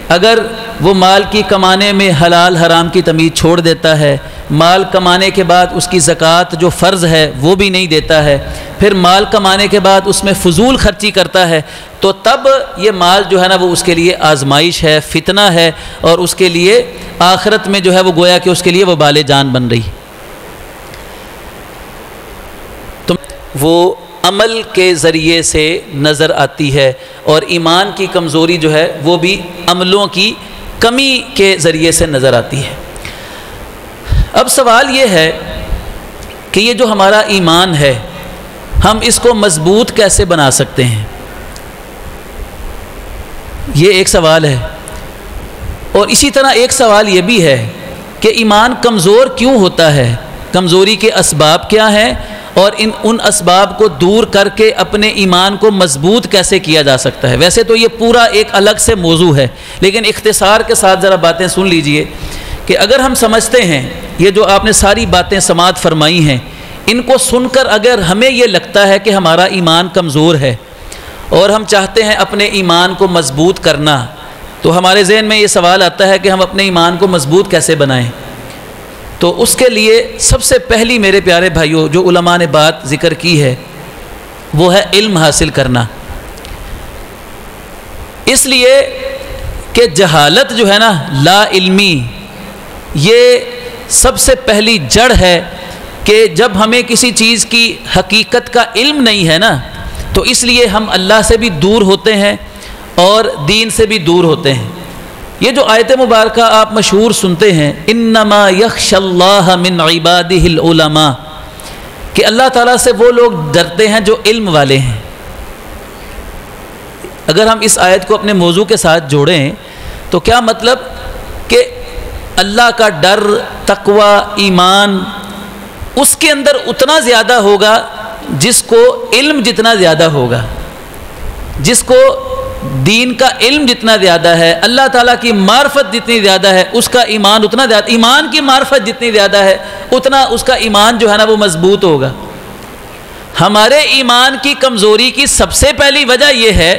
Speaker 2: اگر وہ مال کی کمانے میں حلال حرام کی تمیز چھوڑ دیتا ہے، مال کمانے کے بعد اس کی زکوٰۃ جو فرض ہے وہ بھی نہیں دیتا ہے، پھر مال کمانے کے بعد اس میں فضول خرچی کرتا ہے، تو تب یہ مال جو ہے نا وہ اس کے لیے آزمائش ہے، فتنہ ہے، اور اس کے لیے آخرت میں جو ہے وہ گویا کہ اس کے لیے وبال جان بن رہی۔ تو وہ عمل کے ذریعے سے نظر آتی ہے، اور ایمان کی کمزوری جو ہے وہ بھی عملوں کی کمی کے ذریعے سے نظر آتی ہے۔ اب سوال یہ ہے کہ یہ جو ہمارا ایمان ہے ہم اس کو مضبوط کیسے بنا سکتے ہیں؟ یہ ایک سوال ہے۔ اور اسی طرح ایک سوال یہ بھی ہے کہ ایمان کمزور کیوں ہوتا ہے، کمزوری کے اسباب کیا ہیں، اور ان اسباب کو دور کر کے اپنے ایمان کو مضبوط کیسے کیا جا سکتا ہے۔ ویسے تو یہ پورا ایک الگ سے موضوع ہے، لیکن اختصار کے ساتھ ذرا باتیں سن لیجئے کہ اگر ہم سمجھتے ہیں یہ جو آپ نے ساری باتیں سماعت فرمائی ہیں، ان کو سن کر اگر ہمیں یہ لگتا ہے کہ ہمارا ایمان کمزور ہے اور ہم چاہتے ہیں اپنے ایمان کو مضبوط کرنا، تو ہمارے ذہن میں یہ سوال آتا ہے کہ ہم اپنے ایمان کو مضبوط کیسے بنائیں۔ تو اس کے لیے سب سے پہلی میرے پیارے بھائیوں جو علماء نے بات ذکر کی ہے وہ ہے علم حاصل کرنا۔ اس لیے کہ جہالت جو ہے نا، لا علمی، یہ سب سے پہلی جڑ ہے کہ جب ہمیں کسی چیز کی حقیقت کا علم نہیں ہے نا، تو اس لیے ہم اللہ سے بھی دور ہوتے ہیں اور دین سے بھی دور ہوتے ہیں۔ یہ جو آیت مبارکہ آپ مشہور سنتے ہیں، انما یخشی اللہ من عبادہ العلماء، کہ اللہ تعالیٰ سے وہ لوگ ڈرتے ہیں جو علم والے ہیں۔ اگر ہم اس آیت کو اپنے موضوع کے ساتھ جوڑیں تو کیا مطلب کہ اللہ کا ڈر، تقوی، ایمان اس کے اندر اتنا زیادہ ہوگا جس کو علم جتنا زیادہ ہوگا، جس کو دین کا علم جتنا زیادہ ہے، اللہ تعالیٰ کی معرفت جتنی زیادہ ہے، اس کا ایمان اتنا زیادہ، ایمان کی معرفت جتنی زیادہ ہے اتنا اس کا ایمان جو ہے نا وہ مضبوط ہوگا۔ ہمارے ایمان کی کمزوری کی سب سے پہلی وجہ یہ ہے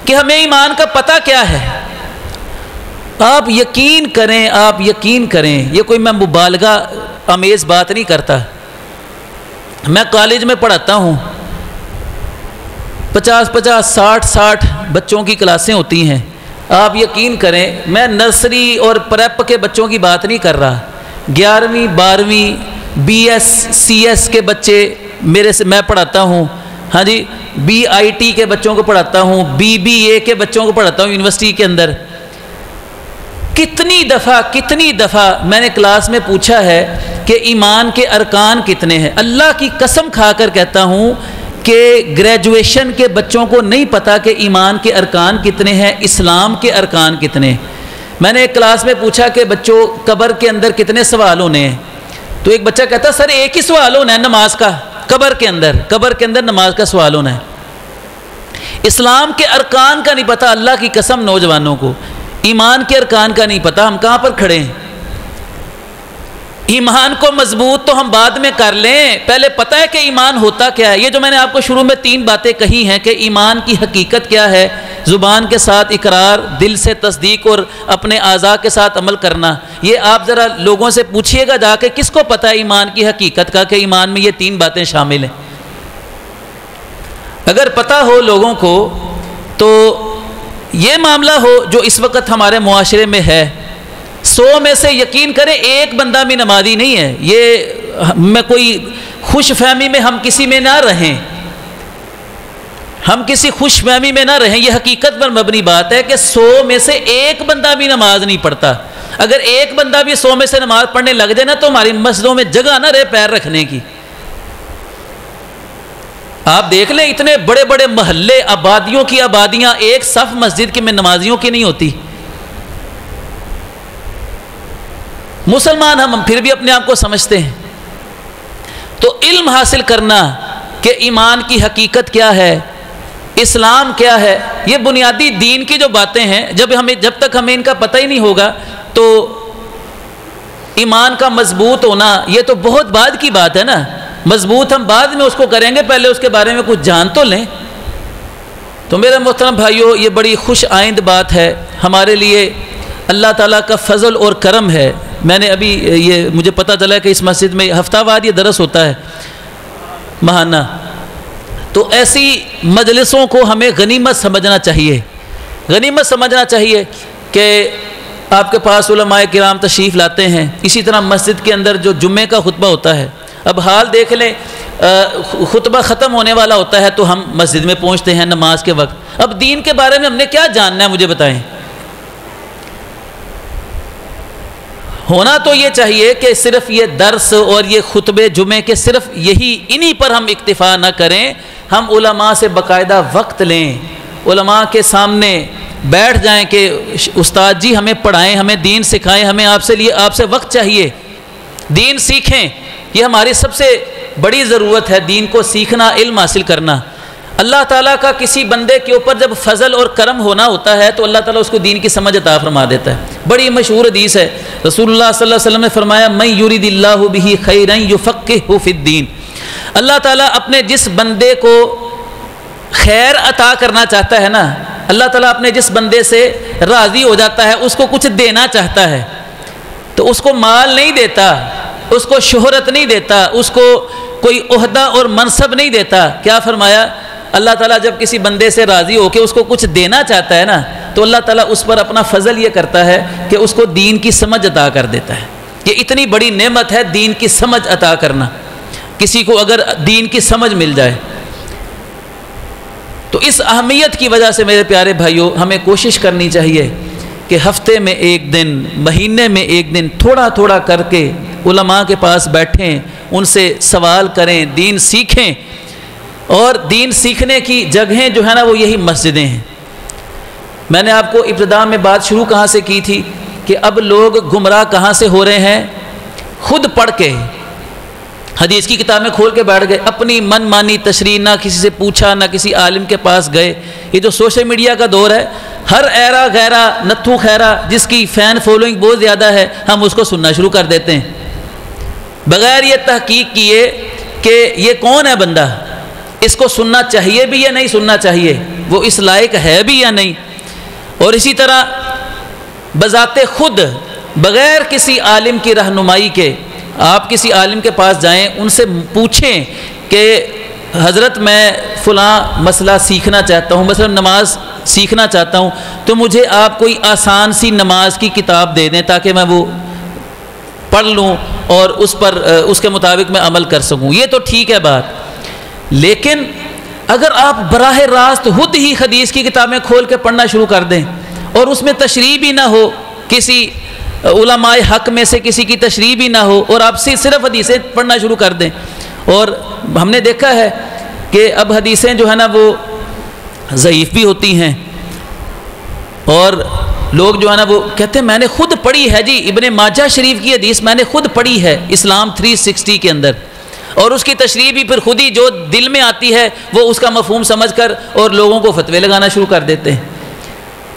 Speaker 2: کہ ہمیں ایمان کا پتہ کیا ہے۔ آپ یقین کریں، یہ کوئی میں مبالغہ آمیز بات نہیں کرتا۔ میں کالج میں پڑھاتا ہوں، 50 60 بچوں کی کلاسیں ہوتی ہیں، آپ یقین کریں، میں نرسری اور پریپ کے بچوں کی بات نہیں کر رہا، 11ویں 12ویں BS CS کے بچے میں پڑھاتا ہوں، ہاں جی، BIT کے بچوں کو پڑھاتا ہوں، BBA کے بچوں کو پڑھاتا ہوں یونیورسٹی کے اندر۔ کتنی دفعہ میں نے کلاس میں پوچھا ہے کہ ایمان کے ارکان کتنے ہیں؟ اللہ کی قسم کھا کر کہتا ہوں کہ گریجویشن کے بچوں کو نہیں پتا کہ ایمان کے ارکان کتنے ہیں، اسلام کے ارکان کتنے ہیں۔ میں نے ایک کلاس میں پوچھا کہ بچوں قبر کے اندر کتنے سوال ہونے ہیں؟ تو ایک بچہ کہتا سر ایک ہی سوال ہونا ہے نماز کا، قبر کے اندر نماز کا سوال ہونا ہے۔ اسلام کے ارکان کا نہیں پتا، اللہ کی قسم نوجوانوں کو ایمان کے ارکان کا نہیں پتا، ہم کہاں پر کھڑے ہیں؟ ایمان کو مضبوط تو ہم بعد میں کر لیں، پہلے پتہ ہے کہ ایمان ہوتا کیا ہے۔ یہ جو میں نے آپ کو شروع میں 3 باتیں کہی ہیں کہ ایمان کی حقیقت کیا ہے، زبان کے ساتھ اقرار، دل سے تصدیق اور اپنے اعضاء کے ساتھ عمل کرنا، یہ آپ ذرا لوگوں سے پوچھئے گا جا کے کس کو پتہ ہے ایمان کی حقیقت کا کہ ایمان میں یہ 3 باتیں شامل ہیں۔ اگر پتہ ہو لوگوں کو تو یہ معاملہ ہو جو اس وقت ہمارے معاشرے میں ہے، 100 میں سے یقین کریں ایک بندہ بھی نمازی نہیں ہے۔ یہ میں کوئی خوش فہمی میں ہم کسی میں نہ رہیں، ہم کسی خوش فہمی میں نہ رہیں، یہ حقیقت پر مبنی بات ہے کہ 100 میں سے ایک بندہ بھی نماز نہیں پڑھتا۔ اگر ایک بندہ بھی 100 میں سے نماز پڑھنے لگ جائے نا تو ہماری مسجدوں میں جگہ نہ رہے پیر رکھنے کی۔ آپ دیکھ لیں اتنے بڑے بڑے محلے، آبادیوں کی آبادیاں، ایک صف مسجد کے میں نمازیوں کی نہیں ہوتی۔ مسلمان ہم پھر بھی اپنے آپ کو سمجھتے ہیں۔ تو علم حاصل کرنا کہ ایمان کی حقیقت کیا ہے، اسلام کیا ہے، یہ بنیادی دین کی جو باتیں ہیں، جب تک ہمیں ان کا پتہ ہی نہیں ہوگا تو ایمان کا مضبوط ہونا یہ تو بہت بعد کی بات ہے نا۔ مضبوط ہم بعد میں اس کو کریں گے، پہلے اس کے بارے میں کچھ جان تو لیں۔ تو میرے محترم بھائیوں، یہ بڑی خوش آئند بات ہے ہمارے لیے، اللہ تعالیٰ کا فضل اور کرم ہے۔ میں نے ابھی یہ مجھے پتہ چلا کہ اس مسجد میں ہفتہ وار یہ درس ہوتا ہے ماہانہ، تو ایسی مجلسوں کو ہمیں غنیمت سمجھنا چاہیے، غنیمت سمجھنا چاہیے کہ آپ کے پاس علماء کرام تشریف لاتے ہیں۔ اسی طرح مسجد کے اندر جو جمعے کا خطبہ ہوتا ہے، اب حال دیکھ لیں، خطبہ ختم ہونے والا ہوتا ہے تو ہم مسجد میں پہنچتے ہیں نماز کے وقت۔ اب دین کے بارے میں ہم نے کیا جاننا ہے، مجھے بتائیں۔ ہونا تو یہ چاہیے کہ صرف یہ درس اور یہ خطبے جمعے کے صرف انہی پر ہم اکتفا نہ کریں، ہم علماء سے باقاعدہ وقت لیں، علماء کے سامنے بیٹھ جائیں کہ استاد جی ہمیں پڑھائیں، ہمیں دین سکھائیں، ہمیں آپ سے وقت چاہیے، دین سیکھیں۔ یہ ہماری سب سے بڑی ضرورت ہے، دین کو سیکھنا، علم حاصل کرنا۔ اللہ تعالیٰ کا کسی بندے کے اوپر جب فضل اور کرم ہونا ہوتا ہے تو اللہ تعالیٰ اس کو دین کی سمجھ عطا فرما دیتا ہے۔ بڑی مشہور حدیث ہے، رسول اللہ صلی اللہ علیہ وسلم نے فرمایا من یرید اللہ بہ خیرا یفقہہ فی الدین۔ اللہ تعالیٰ اپنے جس بندے کو خیر عطا کرنا چاہتا ہے نا، اللہ تعالیٰ اپنے جس بندے سے راضی ہو جاتا ہے، اس کو کچھ دینا چاہتا ہے تو اس کو مال نہیں دیتا، اس کو شہرت نہیں دیتا، اس کو کوئی عہدہ اور منصب نہیں دیتا۔ کیا فرمایا؟ اللہ تعالیٰ جب کسی بندے سے راضی ہو کے اس کو کچھ دینا چاہتا ہے نا تو اللہ تعالیٰ اس پر اپنا فضل یہ کرتا ہے کہ اس کو دین کی سمجھ عطا کر دیتا ہے۔ یہ اتنی بڑی نعمت ہے دین کی سمجھ عطا کرنا، کسی کو اگر دین کی سمجھ مل جائے تو اس اہمیت کی وجہ سے میرے پیارے بھائیوں ہمیں کوشش کرنی چاہیے کہ ہفتے میں ایک دن، مہینے میں ایک دن تھوڑا تھوڑا کر کے علماء کے پاس بیٹھیں، ان سے سوال کریں، دین سیکھیں۔ اور دین سیکھنے کی جگہیں جو ہے نا وہ یہی مسجدیں ہیں۔ میں نے آپ کو ابتدا میں بات شروع کہاں سے کی تھی کہ اب لوگ گمراہ کہاں سے ہو رہے ہیں؟ خود پڑھ کے، حدیث کی کتابیں کھول کے بیٹھ گئے، اپنی من مانی تشریح، نہ کسی سے پوچھا، نہ کسی عالم کے پاس گئے۔ یہ جو سوشل میڈیا کا دور ہے، ہر ایرا غیرہ نتھو خیرہ جس کی فین فالوئنگ بہت زیادہ ہے، ہم اس کو سننا شروع کر دیتے ہیں بغیر یہ تحقیق کیے کہ یہ کون ہے بندہ، اس کو سننا چاہیے بھی یا نہیں سننا چاہیے، وہ اس لائق ہے بھی یا نہیں۔ اور اسی طرح بذات خود بغیر کسی عالم کی رہنمائی کے آپ کسی عالم کے پاس جائیں، ان سے پوچھیں کہ حضرت میں فلاں مسئلہ سیکھنا چاہتا ہوں، مثلا نماز سیکھنا چاہتا ہوں تو مجھے آپ کوئی آسان سی نماز کی کتاب دے دیں تاکہ میں وہ پڑھ لوں اور اس کے مطابق میں عمل کر سکوں. یہ تو ٹھیک ہے بات, لیکن اگر آپ براہ راست خود ہی حدیث کی کتابیں کھول کے پڑھنا شروع کر دیں اور اس میں تشریح بھی نہ ہو, کسی علماء حق میں سے کسی کی تشریح بھی نہ ہو, اور آپ صرف حدیثیں پڑھنا شروع کر دیں, اور ہم نے دیکھا ہے کہ اب حدیثیں جو ہے نا وہ ضعیف بھی ہوتی ہیں, اور لوگ جو ہے نا وہ کہتے ہیں میں نے خود پڑھی ہے جی, ابن ماجہ شریف کی حدیث میں نے خود پڑھی ہے اسلام 360 کے اندر, اور اس کی تشریح بھی پھر خود ہی جو دل میں آتی ہے وہ اس کا مفہوم سمجھ کر اور لوگوں کو فتوے لگانا شروع کر دیتے ہیں.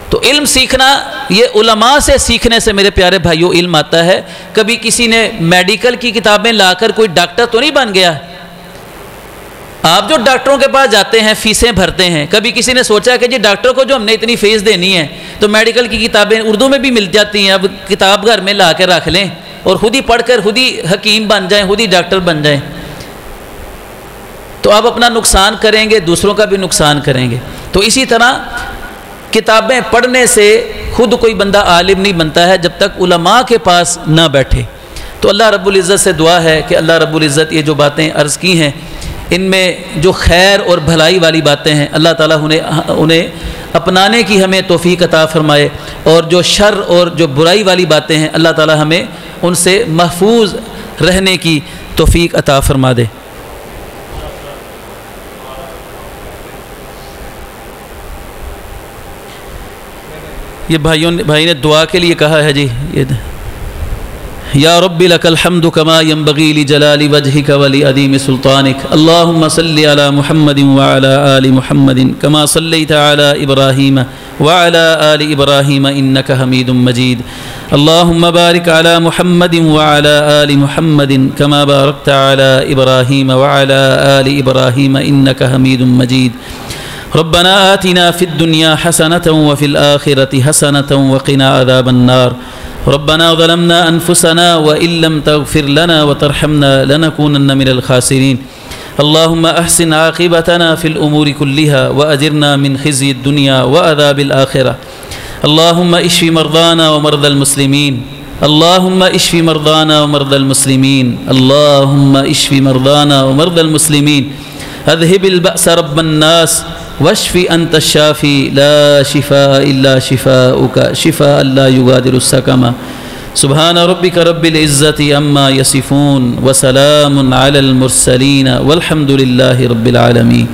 Speaker 2: تو علم سیکھنا یہ علماء سے سیکھنے سے میرے پیارے بھائیوں علم آتا ہے. کبھی کسی نے میڈیکل کی کتابیں لا کر کوئی ڈاکٹر تو نہیں بن گیا. آپ جو ڈاکٹروں کے پاس جاتے ہیں فیسیں بھرتے ہیں, کبھی کسی نے سوچا کہ جی ڈاکٹر کو جو ہم نے اتنی فیس دینی ہے تو میڈیکل کی کتابیں اردو میں بھی مل جاتی ہیں, اب کتاب گھر میں لا کے رکھ لیں اور خود ہی پڑھ کر خود ہی حکیم بن جائیں, خود ہی ڈاکٹر بن جائیں. تو آپ اپنا نقصان کریں گے, دوسروں کا بھی نقصان کریں گے. تو اسی طرح کتابیں پڑھنے سے خود کوئی بندہ عالم نہیں بنتا ہے جب تک علماء کے پاس نہ بیٹھے. تو اللہ رب العزت سے دعا ہے کہ اللہ رب العزت یہ جو باتیں عرض کی ہیں ان میں جو خیر اور بھلائی والی باتیں ہیں اللہ تعالیٰ انہیں اپنانے کی ہمیں توفیق عطا فرمائے, اور جو شر اور جو برائی والی باتیں ہیں اللہ تعالیٰ ہمیں ان سے محفوظ رہنے کی توفیق عطا فرما دے. یہ بھائی نے دعا کے لیے کہا ہے جی, یا رب لک الحمد کما ينبغي لجلال وجهك ولعظیم سلطانك اللهم صل على محمد وعلى آل محمد كما صليت على إبراهيم وعلى آل إبراهيم إنك حميد مجيد اللهم بارك على محمد وعلى آل محمد كما باركت على إبراهيم وعلى آل إبراهيم إنك حميد مجيد ربنا آتنا في الدنيا حسنة وفي الآخرة حسنة وقنا عذاب النار ربنا ظلمنا أنفسنا وإن لم تغفر لنا وترحمنا لنكونن من الخاسرين اللهم أحسن عاقبتنا في الأمور كلها وأجرنا من خزي الدنيا وعذاب الآخرة اللهم اشف مرضانا ومرضى المسلمين اللهم اشف مرضانا ومرضى المسلمين اللهم اشف مرضانا ومرضى المسلمين اذهب البأس رب الناس واشف أنت الشافي لا شفاء إلا شفاؤك شفاء لا يغادر سقما سبحان ربك رب العزة عما يصفون وسلام على المرسلين والحمد لله رب العالمين.